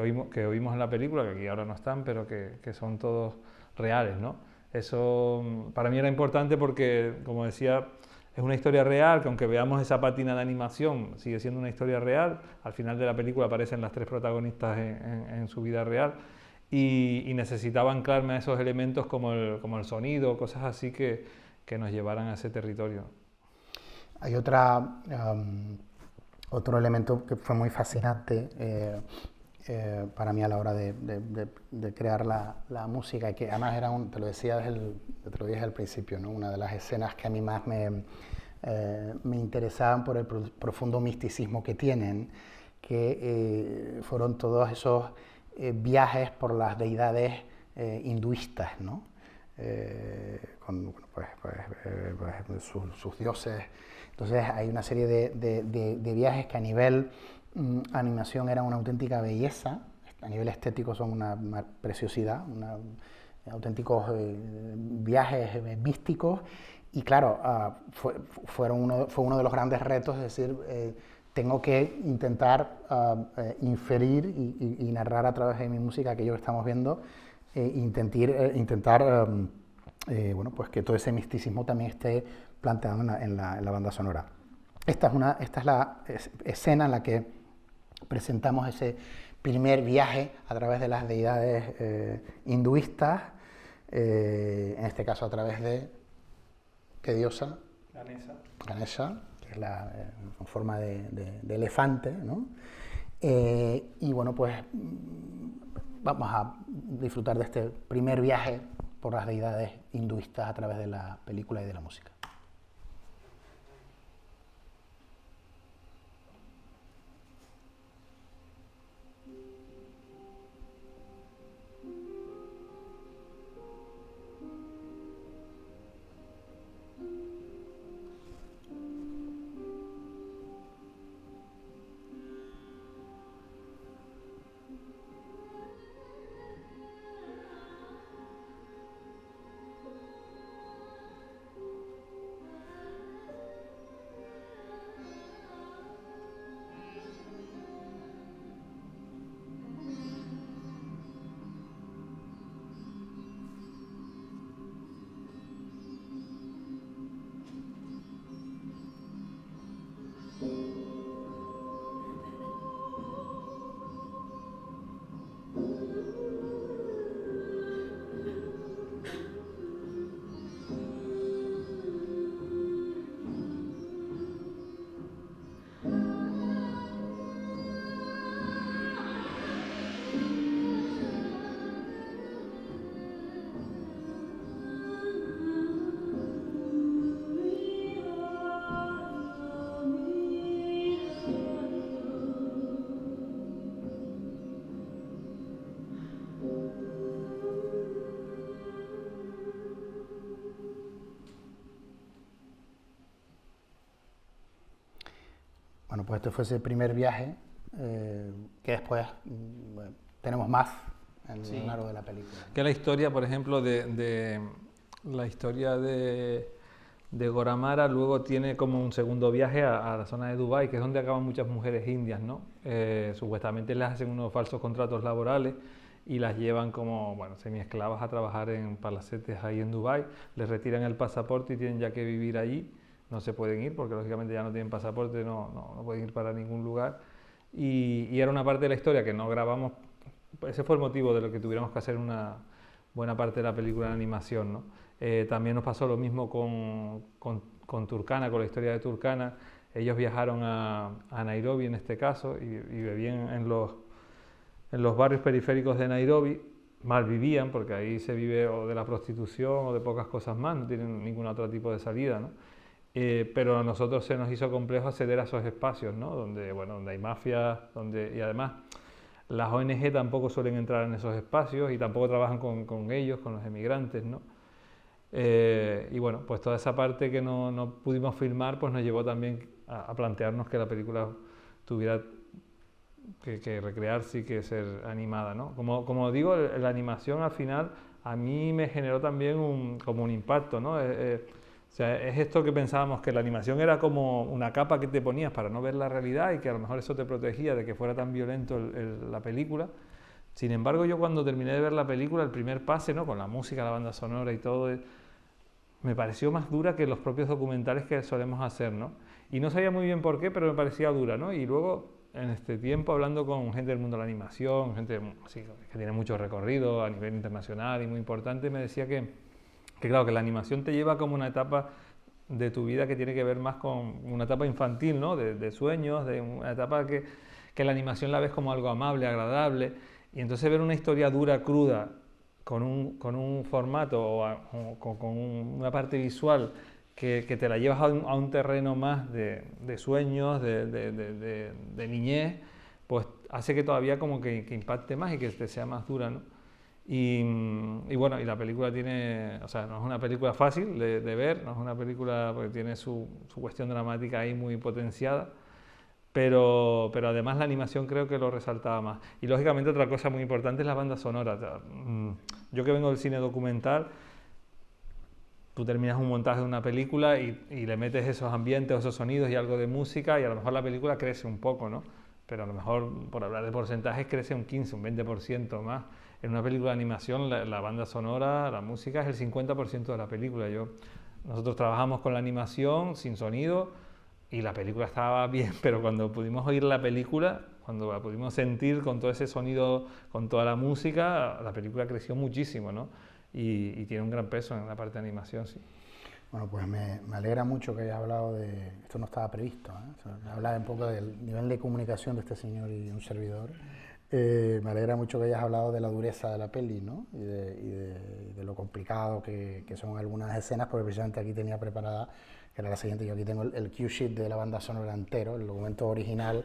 oímos en la película, que aquí ahora no están, pero que son todos reales, ¿no? Eso para mí era importante porque, como decía, es una historia real, que aunque veamos esa pátina de animación, sigue siendo una historia real. Al final de la película aparecen las tres protagonistas en su vida real y necesitaba anclarme a esos elementos como el sonido, cosas así que nos llevaran a ese territorio. Hay otro elemento que fue muy fascinante para mí a la hora de crear la música, y que además era te lo dije al principio, ¿no? Una de las escenas que a mí más me interesaban por el profundo misticismo que tienen, que fueron todos esos viajes por las deidades hinduistas, ¿no? Con sus dioses. Entonces hay una serie de viajes que a nivel animación era una auténtica belleza, a nivel estético son una preciosidad, auténticos viajes místicos, y claro, fue uno de los grandes retos, es decir, tengo que intentar inferir y narrar a través de mi música aquello que estamos viendo, intentar bueno, pues que todo ese misticismo también esté planteado en la banda sonora. Esta es la escena en la que presentamos ese primer viaje a través de las deidades hinduistas, en este caso a través de, ¿qué diosa? Ganesha, que es en forma de elefante, ¿no? Y bueno, pues vamos a disfrutar de este primer viaje por las deidades hinduistas a través de la película y de la música. Bueno, pues este fue ese primer viaje, que después tenemos más en lo largo de la película. Que la historia, por ejemplo, la historia de Goramara luego tiene como un segundo viaje a la zona de Dubái, que es donde acaban muchas mujeres indias, ¿no? Supuestamente les hacen unos falsos contratos laborales y las llevan como, bueno, semiesclavas a trabajar en palacetes ahí en Dubái, les retiran el pasaporte y tienen ya que vivir allí, no se pueden ir porque lógicamente ya no tienen pasaporte, no pueden ir para ningún lugar. Y era una parte de la historia que no grabamos, ese fue el motivo de lo que tuviéramos que hacer una buena parte de la película en animación, ¿no? También nos pasó lo mismo con Turkana, con la historia de Turkana. Ellos viajaron a Nairobi en este caso y vivían en los barrios periféricos de Nairobi. Mal vivían porque ahí se vive o de la prostitución o de pocas cosas más, no tienen ningún otro tipo de salida, ¿no? Pero a nosotros se nos hizo complejo acceder a esos espacios, ¿no? Donde hay mafias, y además las ONG tampoco suelen entrar en esos espacios y tampoco trabajan con ellos, con los emigrantes, ¿no? Y bueno, pues toda esa parte que no pudimos filmar pues nos llevó también a plantearnos que la película tuviera que recrearse y que ser animada, ¿no? Como digo, la animación al final a mí me generó también como un impacto, ¿no? O sea, es esto que pensábamos, que la animación era como una capa que te ponías para no ver la realidad y que a lo mejor eso te protegía de que fuera tan violento la película. Sin embargo, yo cuando terminé de ver la película, el primer pase, ¿no? Con la música, la banda sonora y todo, me pareció más dura que los propios documentales que solemos hacer, ¿no? Y no sabía muy bien por qué, pero me parecía dura, ¿no? Y luego, en este tiempo, hablando con gente del mundo de la animación, gente así, que tiene mucho recorrido a nivel internacional y muy importante, me decía que claro, que la animación te lleva como una etapa de tu vida que tiene que ver más con una etapa infantil, ¿no? De sueños, de una etapa que la animación la ves como algo amable, agradable, y entonces ver una historia dura, cruda, con un formato o con una parte visual que te la llevas a un terreno más de sueños, de niñez, pues hace que todavía como que impacte más y que te sea más dura, ¿no? Y bueno, y la película tiene, o sea, no es una película fácil de ver, no es una película porque tiene su cuestión dramática ahí muy potenciada, pero además la animación creo que lo resaltaba más. Y lógicamente otra cosa muy importante es la banda sonora. Yo que vengo del cine documental, tú terminas un montaje de una película y le metes esos ambientes, esos sonidos y algo de música y a lo mejor la película crece un poco, ¿no? Pero a lo mejor, por hablar de porcentajes, crece un 15, un 20% más. En una película de animación, la banda sonora, la música es el 50% de la película. Nosotros trabajamos con la animación sin sonido y la película estaba bien, pero cuando pudimos oír la película, cuando la pudimos sentir con todo ese sonido, con toda la música, la película creció muchísimo, ¿no? Y tiene un gran peso en la parte de animación, sí. Bueno, pues me alegra mucho que hayas hablado de... Esto no estaba previsto, ¿eh? O sea, me habla un poco del nivel de comunicación de este señor y un servidor. Me alegra mucho que hayas hablado de la dureza de la peli, ¿no? Y de lo complicado que son algunas escenas, porque precisamente aquí tenía preparada, que era la siguiente. Yo aquí tengo el cue sheet de la banda sonora entero, el documento original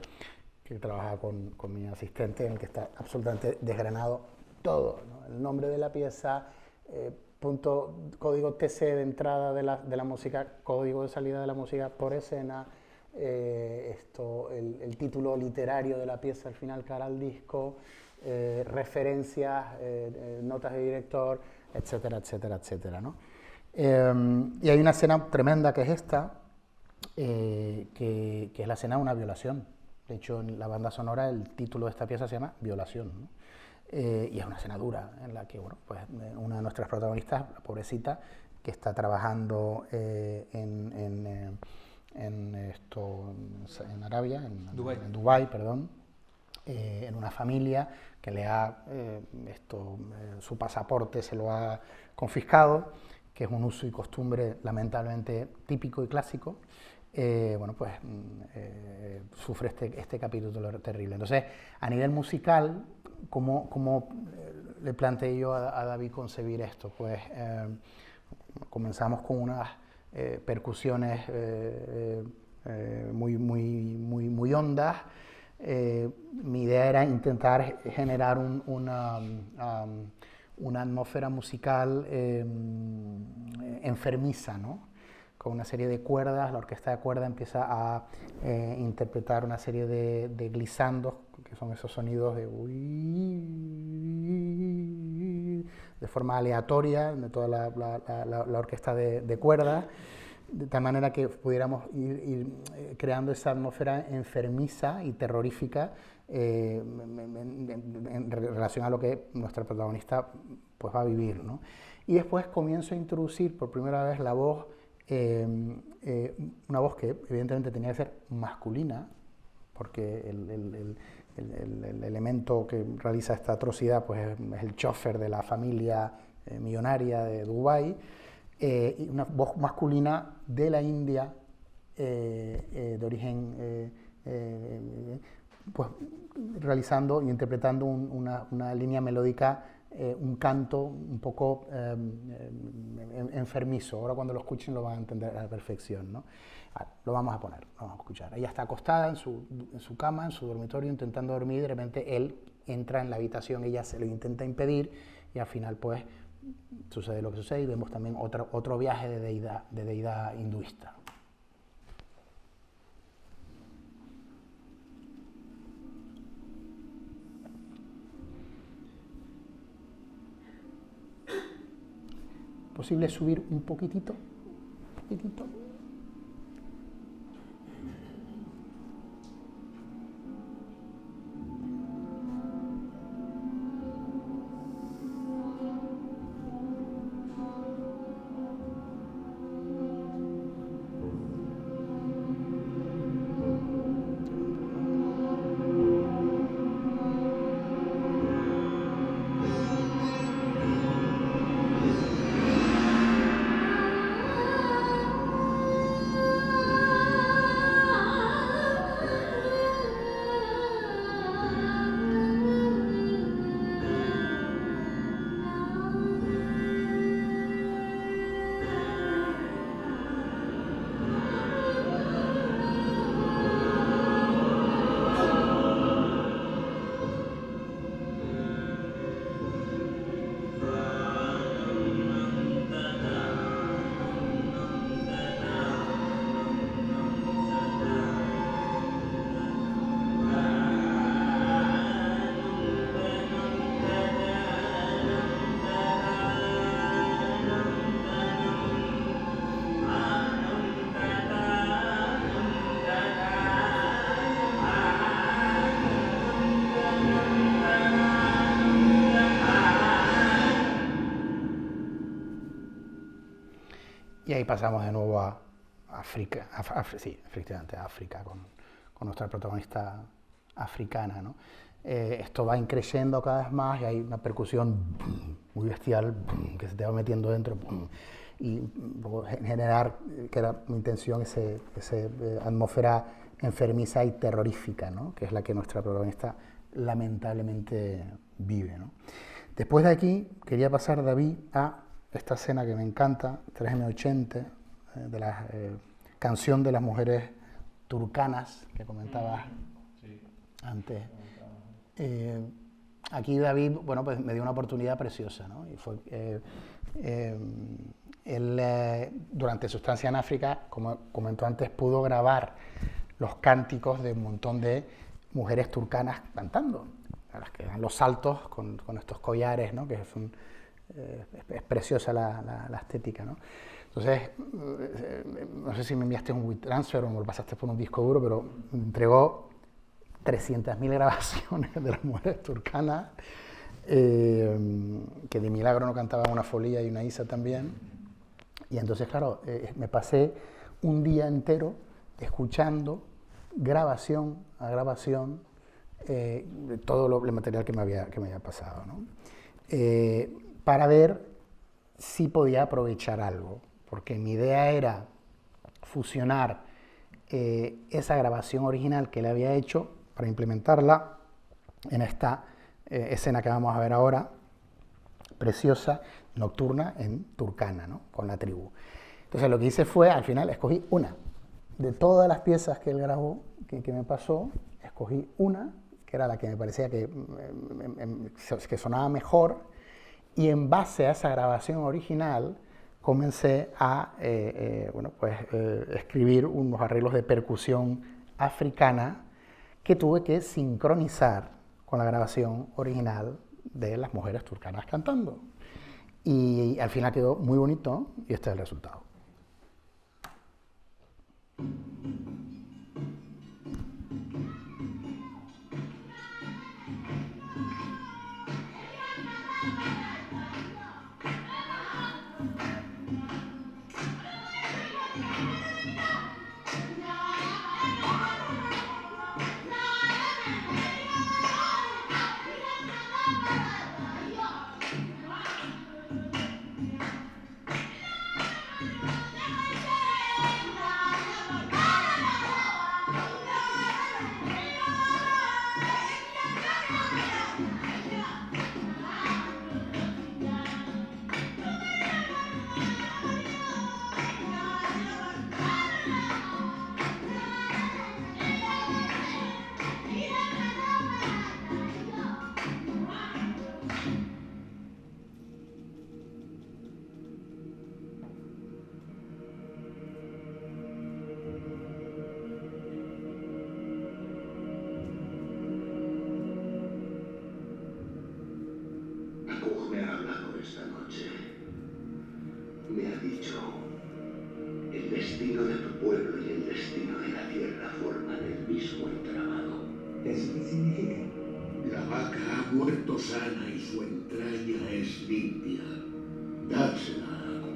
que trabajaba con mi asistente, en el que está absolutamente desgranado todo, ¿no? El nombre de la pieza, punto, código TC de entrada de la música, código de salida de la música por escena, el título literario de la pieza al final cara al disco, referencias, notas de director, etcétera, etcétera, etcétera, ¿no? Y hay una escena tremenda que es esta, que es la escena de una violación. De hecho, en la banda sonora el título de esta pieza se llama Violación, ¿no? Y es una escena dura en la que, bueno, pues una de nuestras protagonistas, la pobrecita, que está trabajando en Arabia, en Dubái, perdón, en una familia que le ha su pasaporte se lo ha confiscado, que es un uso y costumbre lamentablemente típico y clásico. Bueno, pues sufre este capítulo terrible. Entonces, a nivel musical, ¿cómo le planteé yo a David concebir esto? Pues comenzamos con unas percusiones muy hondas. Mi idea era intentar generar una atmósfera musical enfermiza, ¿no? Con una serie de cuerdas, la orquesta de cuerda empieza a interpretar una serie de glisandos, que son esos sonidos de forma aleatoria de toda la orquesta de cuerdas. de tal manera que pudiéramos ir creando esa atmósfera enfermiza y terrorífica en relación a lo que nuestra protagonista pues, va a vivir, ¿no? Y después comienzo a introducir por primera vez la voz, una voz que evidentemente tenía que ser masculina, porque el elemento que realiza esta atrocidad pues, es el chofer de la familia millonaria de Dubái, y una voz masculina de la India, de origen, pues realizando y interpretando una línea melódica, un canto un poco enfermizo. Ahora cuando lo escuchen lo van a entender a la perfección, ¿no? Lo vamos a poner, lo vamos a escuchar. Ella está acostada en su cama, en su dormitorio, intentando dormir, y de repente él entra en la habitación, ella se lo intenta impedir, y al final pues sucede lo que sucede, y vemos también otro viaje de deidad hinduista. ¿Posible subir un poquitito? ¿Un poquitito? Y ahí pasamos de nuevo a África, sí, efectivamente, a África, con nuestra protagonista africana, ¿no? Esto va increciendo cada vez más y hay una percusión muy bestial que se te va metiendo dentro, y generar, que era mi intención, esa atmósfera enfermiza y terrorífica, ¿no? Que es la que nuestra protagonista lamentablemente vive, ¿no? Después de aquí quería pasar, David, a esta escena que me encanta, 3M80, de la canción de las mujeres turcanas que comentabas antes. Aquí David, bueno, pues me dio una oportunidad preciosa, ¿no? Y fue, él, durante su estancia en África, como comentó antes, pudo grabar los cánticos de un montón de mujeres turcanas cantando, a las que dan los saltos con estos collares, ¿no? Que es preciosa la estética, ¿no? Entonces, no sé si me enviaste un WeTransfer o me lo pasaste por un disco duro, pero me entregó 300.000 grabaciones de las mujeres turcanas, que de milagro no cantaban una Folía y una Isa también. Y entonces, claro, me pasé un día entero escuchando grabación a grabación todo el material que me había pasado, ¿no? Para ver si podía aprovechar algo, porque mi idea era fusionar esa grabación original que le había hecho para implementarla en esta escena que vamos a ver ahora, preciosa, nocturna en turcana, ¿no? Con la tribu. Entonces lo que hice fue, al final, escogí una. De todas las piezas que él grabó, que me pasó, escogí una, que era la que me parecía que sonaba mejor, y en base a esa grabación original comencé a escribir unos arreglos de percusión africana que tuve que sincronizar con la grabación original de las mujeres turcanas cantando. Y al final quedó muy bonito, y este es el resultado. Akug me ha hablado esta noche. Me ha dicho, el destino de tu pueblo y el destino de la tierra forman el mismo entramado. ¿Eso qué significa? La vaca ha muerto sana y su entraña es limpia. Dársela a Akug.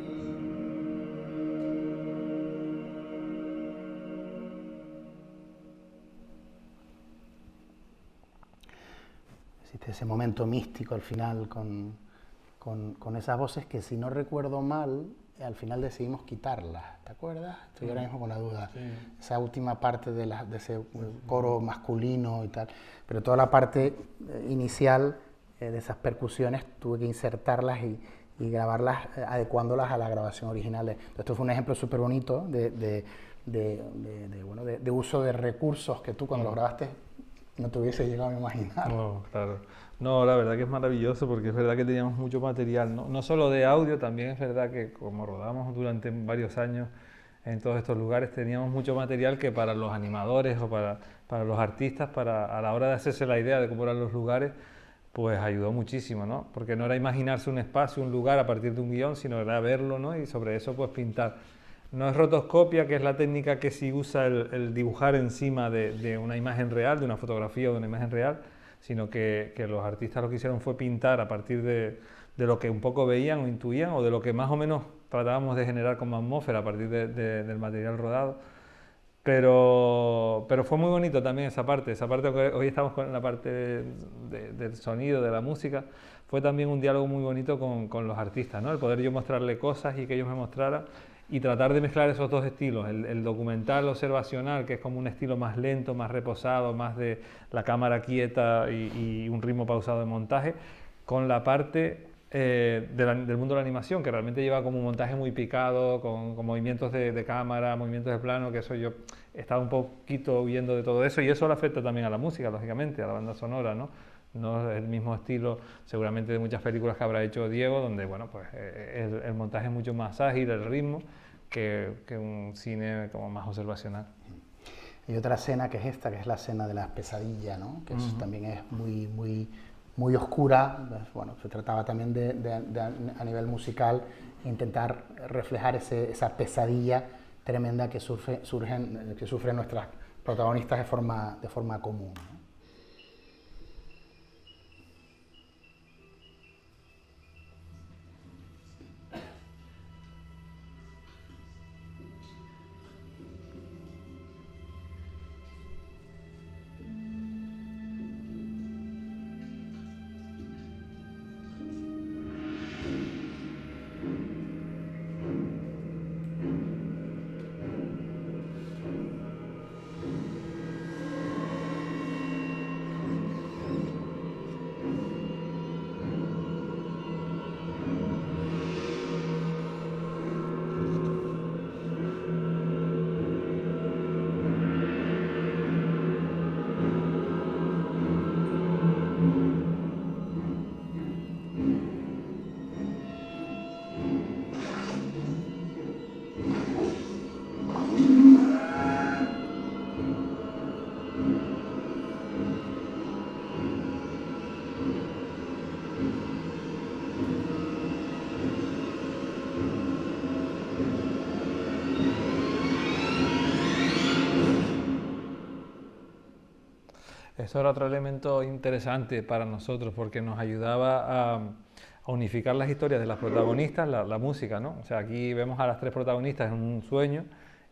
Existe ese momento místico al final con esas voces que, si no recuerdo mal, al final decidimos quitarlas. ¿Te acuerdas? Estoy ahora mismo con la duda. Sí. Esa última parte de ese coro masculino y tal. Pero toda la parte inicial de esas percusiones tuve que insertarlas y grabarlas, adecuándolas a la grabación original. Esto fue un ejemplo súper bonito de uso de recursos que tú, cuando lo grabaste, no te hubiese llegado a imaginar. No, claro. No, la verdad que es maravilloso, porque es verdad que teníamos mucho material, no solo de audio, también es verdad que como rodamos durante varios años en todos estos lugares, teníamos mucho material que para los animadores o para los artistas, a la hora de hacerse la idea de cómo eran los lugares, pues ayudó muchísimo, ¿no? Porque no era imaginarse un espacio, un lugar a partir de un guión, sino era verlo, ¿no? Y sobre eso pues pintar. No es rotoscopia, que es la técnica que sí usa el dibujar encima de una imagen real, de una fotografía o de una imagen real, sino que los artistas lo que hicieron fue pintar a partir de lo que un poco veían o intuían, o de lo que más o menos tratábamos de generar como atmósfera a partir del material rodado. Pero fue muy bonito también esa parte que hoy estamos con la parte del sonido, de la música. Fue también un diálogo muy bonito con los artistas, ¿no? El poder yo mostrarle cosas y que ellos me mostraran, y tratar de mezclar esos dos estilos, el documental observacional, que es como un estilo más lento, más reposado, más de la cámara quieta y un ritmo pausado de montaje, con la parte del mundo de la animación, que realmente lleva como un montaje muy picado, con movimientos de cámara, movimientos de plano, que eso yo estaba un poquito huyendo de todo eso, y eso le afecta también a la música, lógicamente, a la banda sonora, ¿no? No es el mismo estilo seguramente de muchas películas que habrá hecho Diego, donde bueno, pues el montaje es mucho más ágil, el ritmo, que un cine como más observacional. Hay otra escena que es esta, que es la escena de la pesadilla, ¿no? Que también es muy oscura. Bueno, se trataba también a nivel musical, intentar reflejar esa pesadilla tremenda que sufren nuestras protagonistas de forma común, ¿no? Eso era otro elemento interesante para nosotros porque nos ayudaba a unificar las historias de las protagonistas, la música, ¿no? O sea, aquí vemos a las tres protagonistas en un sueño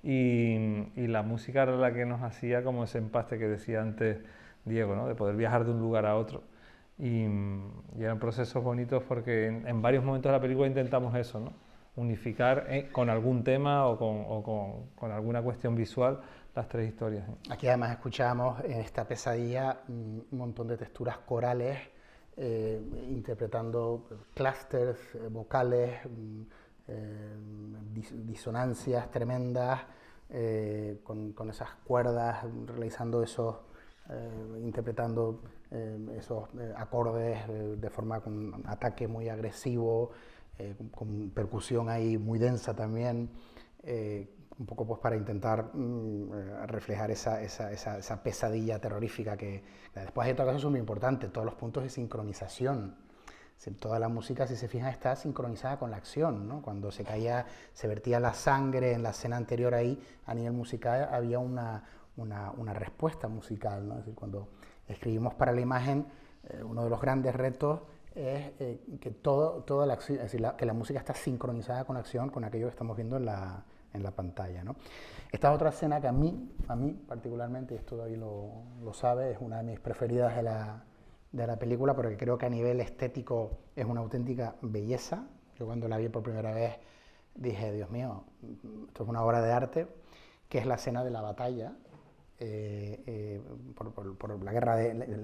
y la música era la que nos hacía como ese empaste que decía antes Diego, ¿no? De poder viajar de un lugar a otro. Y eran procesos bonitos porque en varios momentos de la película intentamos eso, ¿no? Unificar con algún tema o con alguna cuestión visual las tres historias. Aquí además escuchábamos en esta pesadilla un montón de texturas corales, interpretando clústeres vocales, disonancias tremendas, con esas cuerdas, realizando esos, interpretando esos acordes de forma con un ataque muy agresivo, con percusión ahí muy densa también, un poco pues para intentar reflejar esa pesadilla terrorífica que después hay otra cosa súper importante, todos los puntos de sincronización. Toda la música, si se fijan, está sincronizada con la acción, ¿no? Cuando se vertía la sangre en la escena anterior ahí, a nivel musical había una respuesta musical, ¿no? Es decir, cuando escribimos para la imagen, uno de los grandes retos es que toda la acción, es decir, que la música está sincronizada con la acción, con aquello que estamos viendo en la pantalla, ¿no? Esta otra escena que a mí particularmente, y esto David lo sabe, es una de mis preferidas de la película, porque creo que a nivel estético es una auténtica belleza. Yo cuando la vi por primera vez dije, Dios mío, esto es una obra de arte, que es la escena de la batalla, por la guerra,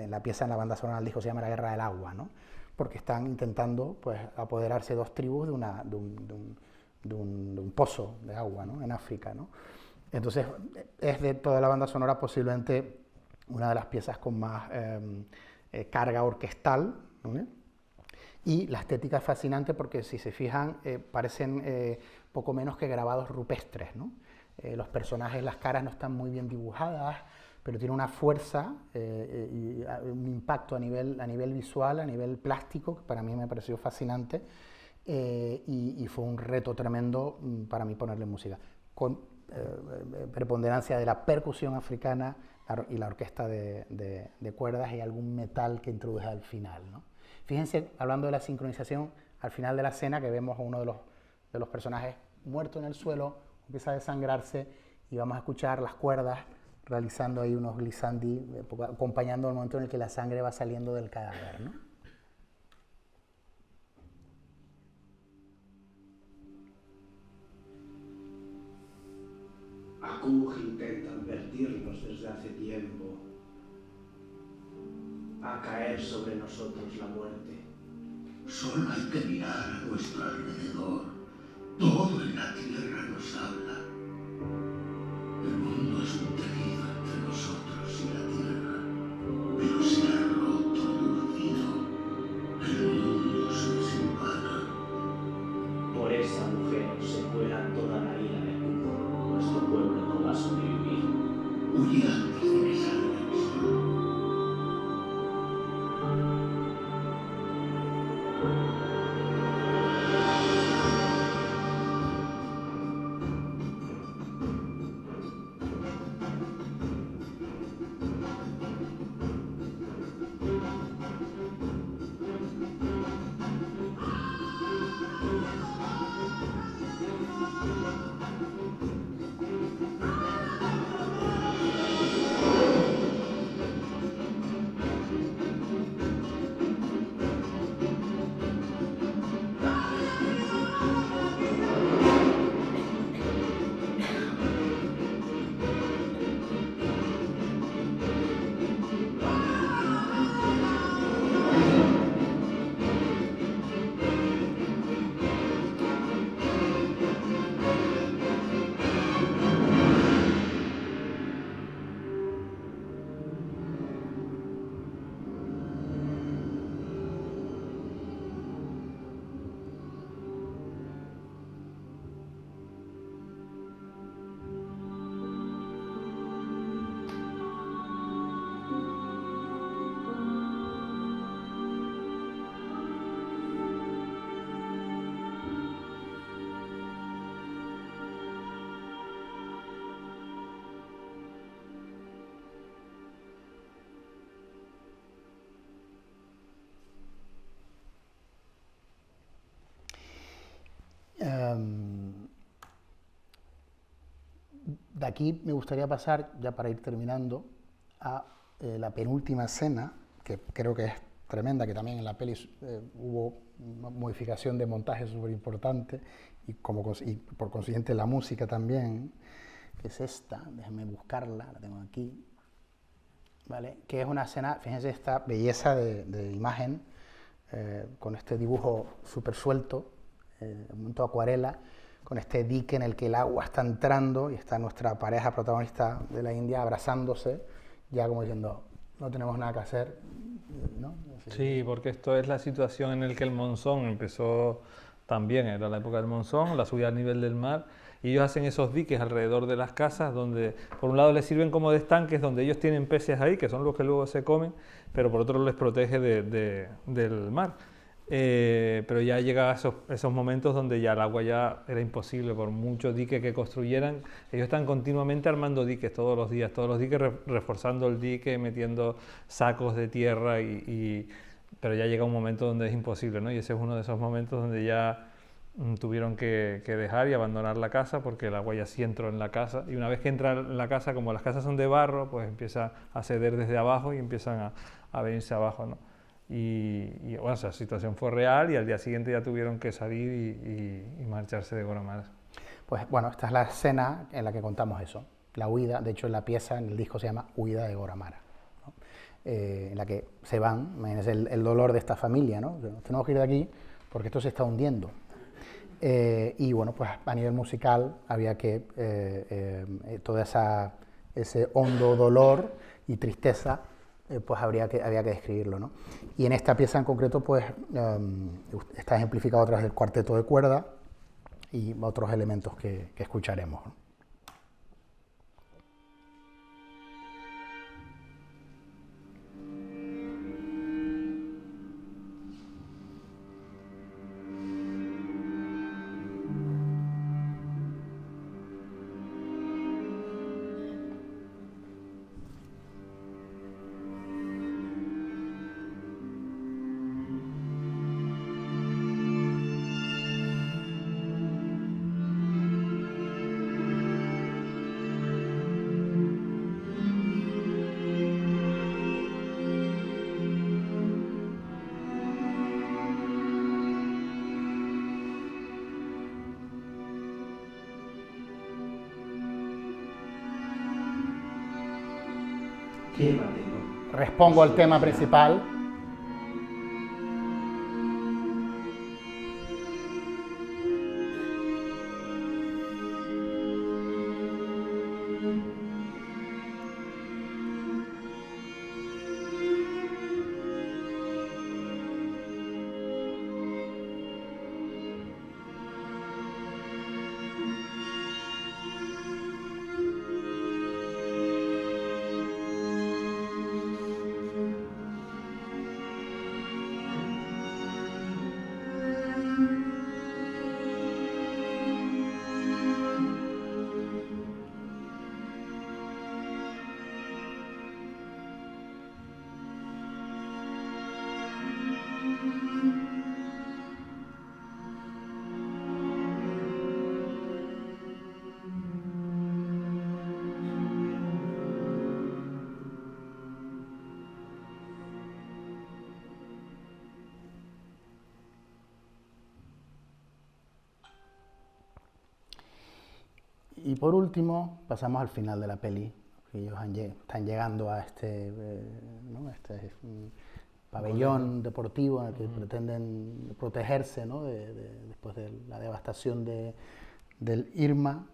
la pieza en la banda sonora del disco se llama La Guerra del Agua, ¿no? Porque están intentando pues, apoderarse dos tribus de un pozo de agua, ¿no? En África, ¿no? Entonces, es de toda la banda sonora posiblemente una de las piezas con más carga orquestal, ¿no? Y la estética es fascinante porque, si se fijan, parecen poco menos que grabados rupestres, ¿no? Los personajes, las caras no están muy bien dibujadas, pero tiene una fuerza y un impacto a nivel visual, a nivel plástico, que para mí me pareció fascinante, y fue un reto tremendo para mí ponerle música, con preponderancia de la percusión africana y la orquesta de cuerdas y algún metal que introduje al final, ¿no? Fíjense, hablando de la sincronización, al final de la escena que vemos a uno de los personajes muerto en el suelo, empieza a desangrarse y vamos a escuchar las cuerdas realizando ahí unos glissandi, acompañando el momento en el que la sangre va saliendo del cadáver, ¿no? Akuj intenta advertirnos desde hace tiempo. Va a caer sobre nosotros la muerte. Solo hay que mirar a nuestro alrededor. Todo en la tierra nos habla. El mundo es un tejido entre nosotros y la tierra, pero se ha roto y urdido. El mundo se desempana. Por esa mujer se cuela toda la ira de Akuj. Nuestro pueblo no va a sobrevivir. Huye antes de que salga el sol. De aquí me gustaría pasar, ya para ir terminando, a la penúltima escena, que creo que es tremenda, que también en la peli hubo una modificación de montaje súper importante, y por consiguiente la música también, que es esta, déjenme buscarla, la tengo aquí, ¿vale? Que es una escena, fíjense esta belleza de imagen, con este dibujo súper suelto, un momento acuarela, con este dique en el que el agua está entrando y está nuestra pareja protagonista de la India abrazándose, ya como diciendo, no tenemos nada que hacer, ¿no? Sí, porque esto es la situación en la que el monzón empezó también, era la época del monzón, la subida al nivel del mar, y ellos hacen esos diques alrededor de las casas donde por un lado les sirven como de estanques donde ellos tienen peces ahí, que son los que luego se comen, pero por otro les protege del mar. Pero ya llega a esos momentos donde ya el agua ya era imposible, por mucho dique que construyeran, ellos están continuamente armando diques todos los días reforzando el dique, metiendo sacos de tierra, pero ya llega un momento donde es imposible, ¿no? Y ese es uno de esos momentos donde ya tuvieron que dejar y abandonar la casa porque el agua ya sí entró en la casa, y una vez que entra en la casa, como las casas son de barro, pues empieza a ceder desde abajo y empiezan a venirse abajo, ¿no? Y bueno, esa situación fue real y al día siguiente ya tuvieron que salir y marcharse de Góramara. Pues bueno, esta es la escena en la que contamos eso, la huida, de hecho la pieza en el disco se llama Huida de Góramara, ¿no? En la que se van, imagínense el dolor de esta familia, ¿no? Tenemos que ir de aquí porque esto se está hundiendo. Y bueno, pues a nivel musical había que todo ese hondo dolor y tristeza, pues había que describirlo, ¿no? Y en esta pieza en concreto, pues está ejemplificado a través del cuarteto de cuerda y otros elementos que escucharemos, ¿no? ¿Qué mantengo? Respongo al tema principal. Y por último, pasamos al final de la peli. Ellos están llegando a este pabellón deportivo en el que pretenden protegerse, ¿no? Después de la devastación del Irma.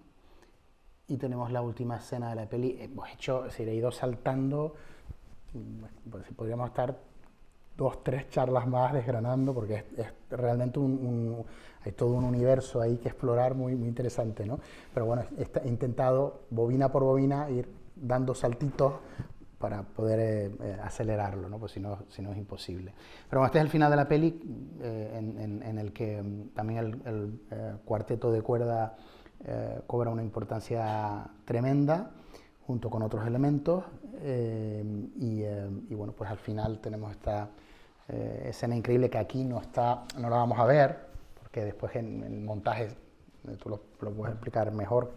Y tenemos la última escena de la peli. Hemos hecho, es decir, he ido saltando, pues, podríamos estar 2-3 charlas más desgranando, porque es realmente hay todo un universo ahí que explorar muy, muy interesante, ¿no? Pero bueno, he intentado, bobina por bobina, ir dando saltitos para poder acelerarlo, ¿no? Pues si no es imposible. Pero bueno, este es el final de la peli, en el que también el cuarteto de cuerda cobra una importancia tremenda, junto con otros elementos, y bueno, pues al final tenemos esta escena increíble que aquí no la vamos a ver, porque después en el montaje tú lo puedes explicar mejor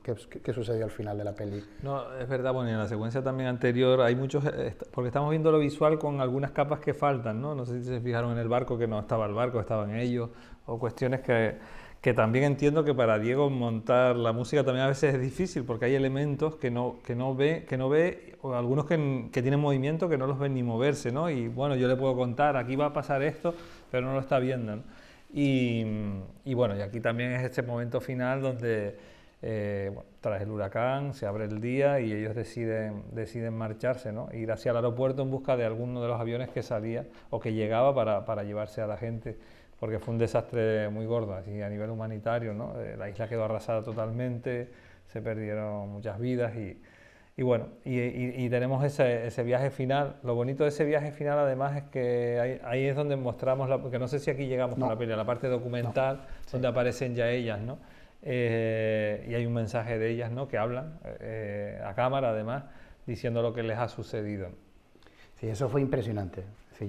¿Qué sucedió al final de la peli? No, es verdad, bueno, y en la secuencia también anterior hay muchos, porque estamos viendo lo visual con algunas capas que faltan, ¿no? No sé si se fijaron en el barco, que no estaba el barco, estaban ellos, o cuestiones que también entiendo que para Diego montar la música también a veces es difícil, porque hay elementos que no ve, o algunos que tienen movimiento que no los ven ni moverse, ¿no? Y bueno, yo le puedo contar, aquí va a pasar esto, pero no lo está viendo, ¿no? Y bueno, y aquí también es este momento final donde, bueno, tras el huracán se abre el día y ellos deciden marcharse, ¿no? Ir hacia el aeropuerto en busca de alguno de los aviones que salía o que llegaba para llevarse a la gente, porque fue un desastre muy gordo, así a nivel humanitario, ¿no? La isla quedó arrasada totalmente, se perdieron muchas vidas y bueno, y tenemos ese viaje final. Lo bonito de ese viaje final además es que ahí es donde mostramos, porque no sé si aquí llegamos con la peli, a la parte documental, donde aparecen ya ellas, ¿no? Y hay un mensaje de ellas, ¿no? Que hablan a cámara además, diciendo lo que les ha sucedido. Sí, eso fue impresionante. Sí,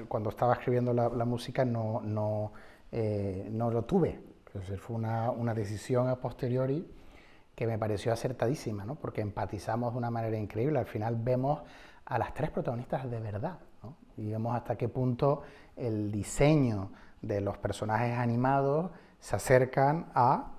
cuando estaba escribiendo la música no lo tuve. Entonces fue una decisión a posteriori que me pareció acertadísima, ¿no? Porque empatizamos de una manera increíble. Al final vemos a las tres protagonistas de verdad, ¿no? Y vemos hasta qué punto el diseño de los personajes animados se acercan a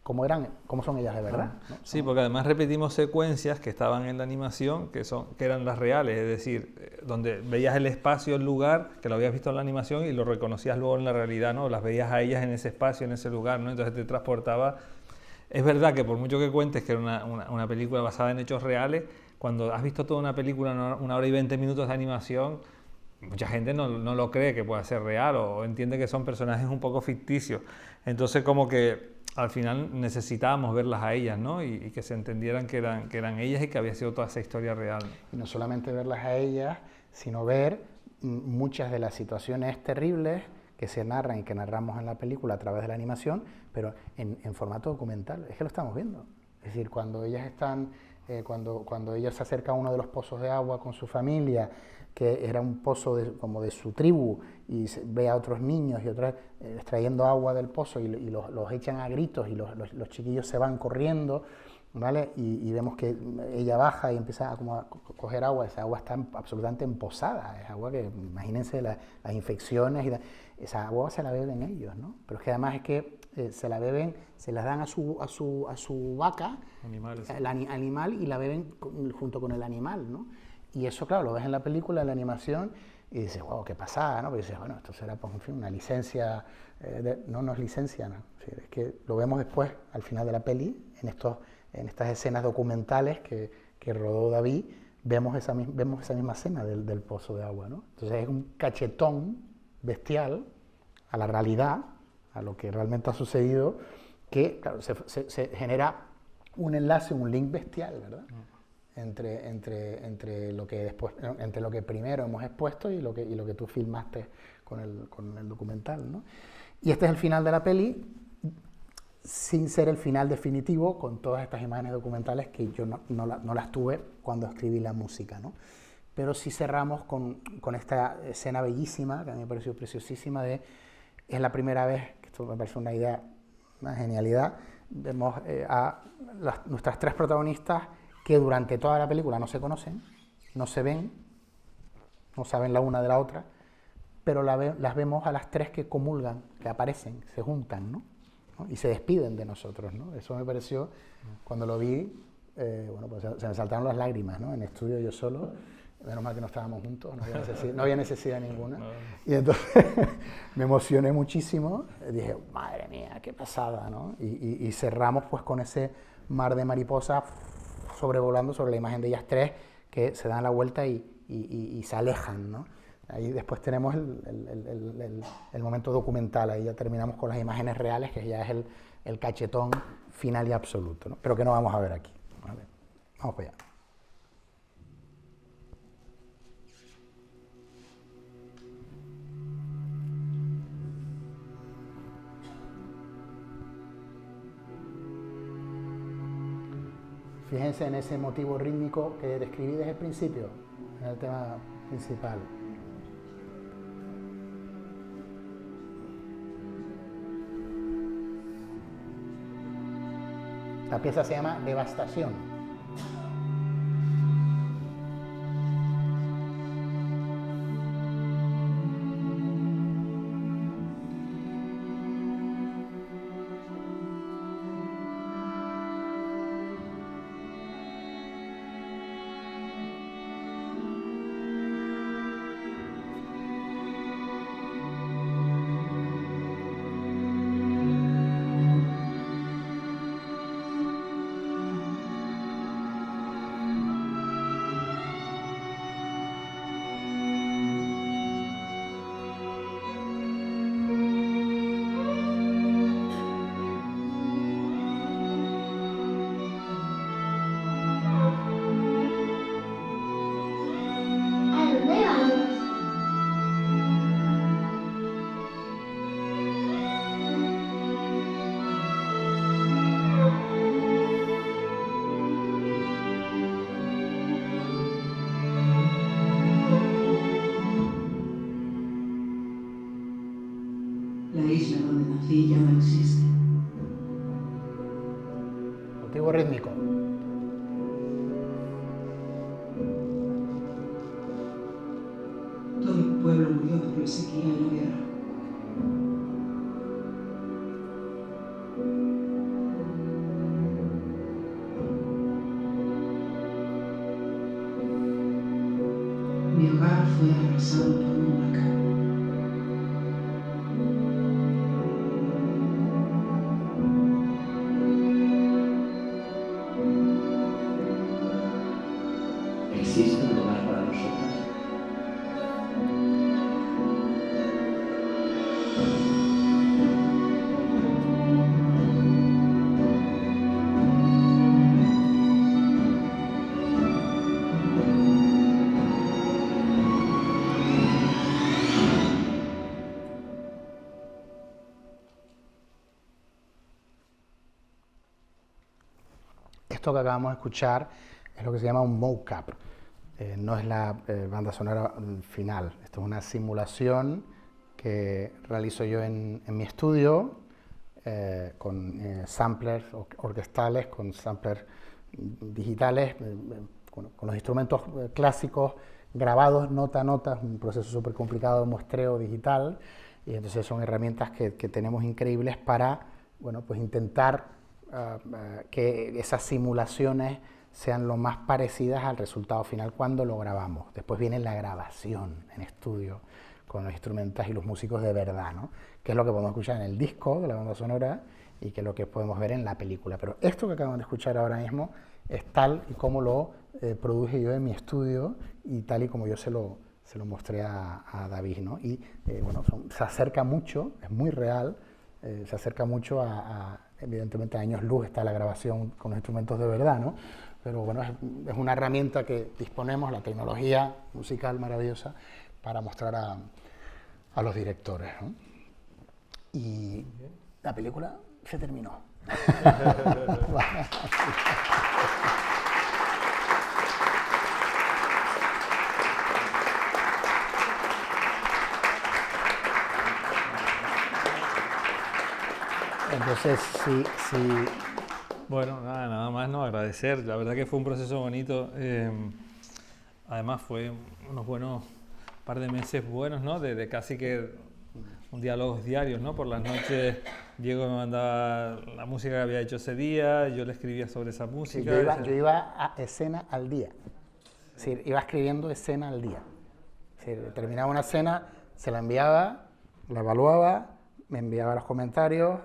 cómo son ellas de verdad, ¿no? Sí, porque además repetimos secuencias que estaban en la animación, que eran las reales, es decir, donde veías el espacio, el lugar, que lo habías visto en la animación y lo reconocías luego en la realidad, ¿no? Las veías a ellas en ese espacio, en ese lugar, ¿no? Entonces te transportaba. Es verdad que por mucho que cuentes que era una película basada en hechos reales, cuando has visto toda una película, 1 hora y 20 minutos de animación, mucha gente no lo cree que pueda ser real o entiende que son personajes un poco ficticios. Entonces como que al final necesitábamos verlas a ellas, ¿no? Y que se entendieran que eran ellas y que había sido toda esa historia real, ¿no? Y no solamente verlas a ellas, sino ver muchas de las situaciones terribles que se narran y que narramos en la película a través de la animación, pero en formato documental. Es que lo estamos viendo. Es decir, cuando ellas están, cuando ella se acerca a uno de los pozos de agua con su familia, que era un pozo como de su tribu, y ve a otros niños y otras extrayendo agua del pozo y los echan a gritos y los chiquillos se van corriendo, ¿vale? Y vemos que ella baja y empieza a coger agua. Esa agua está absolutamente emposada, es agua que, imagínense las infecciones, esa agua se la beben ellos, ¿no? Pero es que además es que se la beben, se las dan a su vaca, Animales. el animal, y la beben junto con el animal, ¿no? Y eso, claro, lo ves en la película, en la animación, y dices, wow, qué pasada, ¿no? Porque dices, bueno, esto será, pues, en fin, una licencia, no es licencia, ¿no? Sí, es que lo vemos después, al final de la peli, en estas escenas documentales que rodó David, vemos esa misma escena del pozo de agua, ¿no? Entonces es un cachetón bestial a la realidad, a lo que realmente ha sucedido, que, claro, se genera un enlace, un link bestial, ¿verdad? Entre lo que primero hemos expuesto y lo que tú filmaste con el documental, ¿no? Y este es el final de la peli, sin ser el final definitivo, con todas estas imágenes documentales que yo no las tuve cuando escribí la música, ¿no? Pero sí cerramos con esta escena bellísima, que a mí me pareció preciosísima, es la primera vez, que esto me parece una genialidad, vemos a nuestras tres protagonistas que durante toda la película no se conocen, no se ven, no saben la una de la otra, pero las vemos a las tres que comulgan, que aparecen, se juntan, ¿no? Y se despiden de nosotros, ¿no? Eso me pareció, cuando lo vi, bueno, pues se me saltaron las lágrimas, ¿no? En estudio yo solo, menos mal que no estábamos juntos, no había necesidad ninguna. Y entonces me emocioné muchísimo, dije, madre mía, qué pasada, ¿no? Y cerramos pues con ese mar de mariposas sobrevolando sobre la imagen de ellas tres, que se dan la vuelta y se alejan, ¿no? Ahí después tenemos el momento documental, ahí ya terminamos con las imágenes reales, que ya es el cachetón final y absoluto, ¿no? Pero que no vamos a ver aquí, ¿vale? Vamos para allá. Fíjense en ese motivo rítmico que describí desde el principio, en el tema principal. La pieza se llama Devastación. La isla donde nací ya no existe. Motivo rítmico. Todo el pueblo murió por la sequía y la guerra. Mi hogar fue arrasado por un huracán. ¿Existe un lugar para nosotras? Esto que acabamos de escuchar es lo que se llama un mocap. No es la banda sonora final. Esto es una simulación que realizo yo en mi estudio con samplers orquestales, con samplers digitales, con los instrumentos clásicos grabados nota a nota, es un proceso súper complicado de muestreo digital, y entonces son herramientas que tenemos increíbles para, bueno, pues intentar que esas simulaciones sean lo más parecidas al resultado final cuando lo grabamos. Después viene la grabación en estudio con los instrumentistas y los músicos de verdad, ¿no? Que es lo que podemos escuchar en el disco de la banda sonora y que es lo que podemos ver en la película. Pero esto que acabamos de escuchar ahora mismo es tal y como lo produje yo en mi estudio y tal y como yo se lo mostré a David, ¿no? Y bueno, se acerca mucho, es muy real, se acerca mucho evidentemente a años luz está la grabación con los instrumentos de verdad, ¿no? Pero bueno, es una herramienta que disponemos, la tecnología musical maravillosa, para mostrar a los directores, ¿no? Y la película se terminó. Entonces, sí. Bueno, nada más, ¿no? Agradecer. La verdad que fue un proceso bonito. Además fue unos buenos par de meses buenos, ¿no? De casi que un diálogos diarios, ¿no? Por las noches Diego me mandaba la música que había hecho ese día, yo le escribía sobre esa música. Sí, yo iba a escena al día. Es decir, iba escribiendo escena al día. Es decir, terminaba una escena, se la enviaba, la evaluaba, me enviaba los comentarios,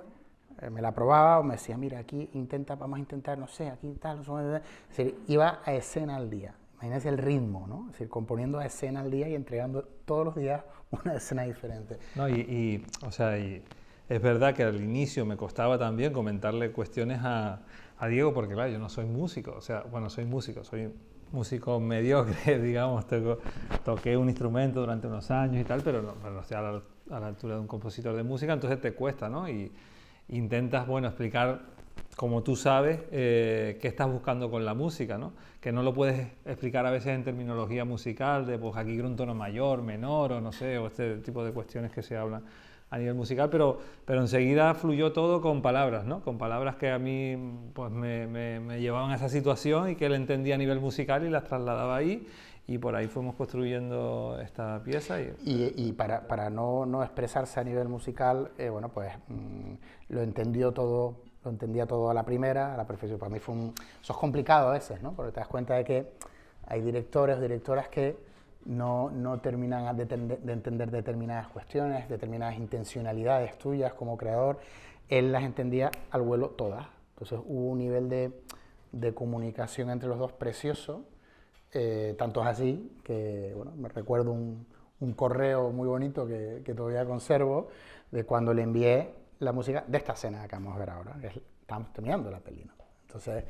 me la aprobaba o me decía, mira, aquí vamos a intentar, no sé, aquí tal, no sé. Es decir, iba a escena al día. Imagínense el ritmo, ¿no? Es decir, componiendo a escena al día y entregando todos los días una escena diferente. No, y es verdad que al inicio me costaba también comentarle cuestiones a Diego, porque claro, yo no soy músico, o sea, bueno, soy músico mediocre, digamos, toqué un instrumento durante unos años y tal, pero no estoy a la altura de un compositor de música, entonces te cuesta, ¿no? Y intentas, bueno, explicar, como tú sabes, qué estás buscando con la música, ¿no? Que no lo puedes explicar a veces en terminología musical, de pues aquí quiero un tono mayor, menor, o no sé, o este tipo de cuestiones que se hablan a nivel musical, pero enseguida fluyó todo con palabras, ¿no? Con palabras que a mí pues me llevaban a esa situación y que él entendía a nivel musical y las trasladaba ahí, y por ahí fuimos construyendo esta pieza. Y para no expresarse a nivel musical, bueno, pues lo entendía todo a la primera, a la perfección. Para mí eso es complicado a veces, ¿no? Porque te das cuenta de que hay directores o directoras que no terminan de entender determinadas cuestiones, determinadas intencionalidades tuyas como creador. Él las entendía al vuelo todas. Entonces hubo un nivel de comunicación entre los dos precioso, tanto es así que, bueno, me recuerdo un correo muy bonito que todavía conservo, de cuando le envié la música de esta escena que acabamos de ver ahora, que estamos terminando la peli, ¿no? Entonces,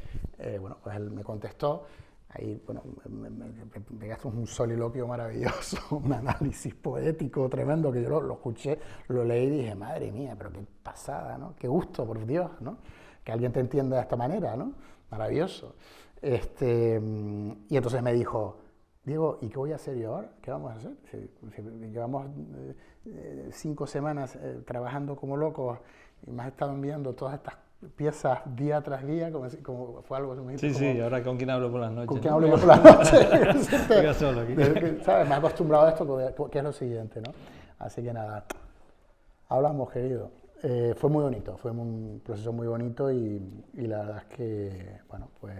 bueno, pues él me contestó. Ahí, bueno, me pegaste un soliloquio maravilloso, un análisis poético tremendo, que yo lo escuché, lo leí y dije, madre mía, pero qué pasada, ¿no? Qué gusto, por Dios, ¿no? Que alguien te entienda de esta manera, ¿no? Maravilloso. Y entonces me dijo, Diego, ¿y qué voy a hacer yo ahora? ¿Qué vamos a hacer? Si llevamos 5 semanas trabajando como locos y me has estado enviando todas estas piezas día tras día, como fue algo así. Sí, sí, ahora ¿con quién hablo por las noches? ¿Con quién hablo yo por las noches? Estoy solo aquí. ¿Sabes? Me he acostumbrado a esto, que es lo siguiente, ¿no? Así que nada, hablamos, querido. Fue muy bonito, fue un proceso muy bonito y la verdad es que, bueno, pues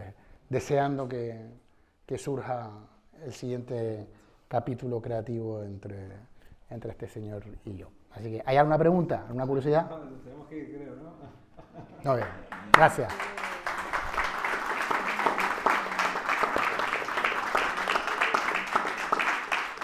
deseando que surja el siguiente capítulo creativo entre este señor y yo. Así que, ¿hay alguna pregunta? ¿Alguna curiosidad? Tenemos que ir, creo, ¿no? No, bien. Gracias.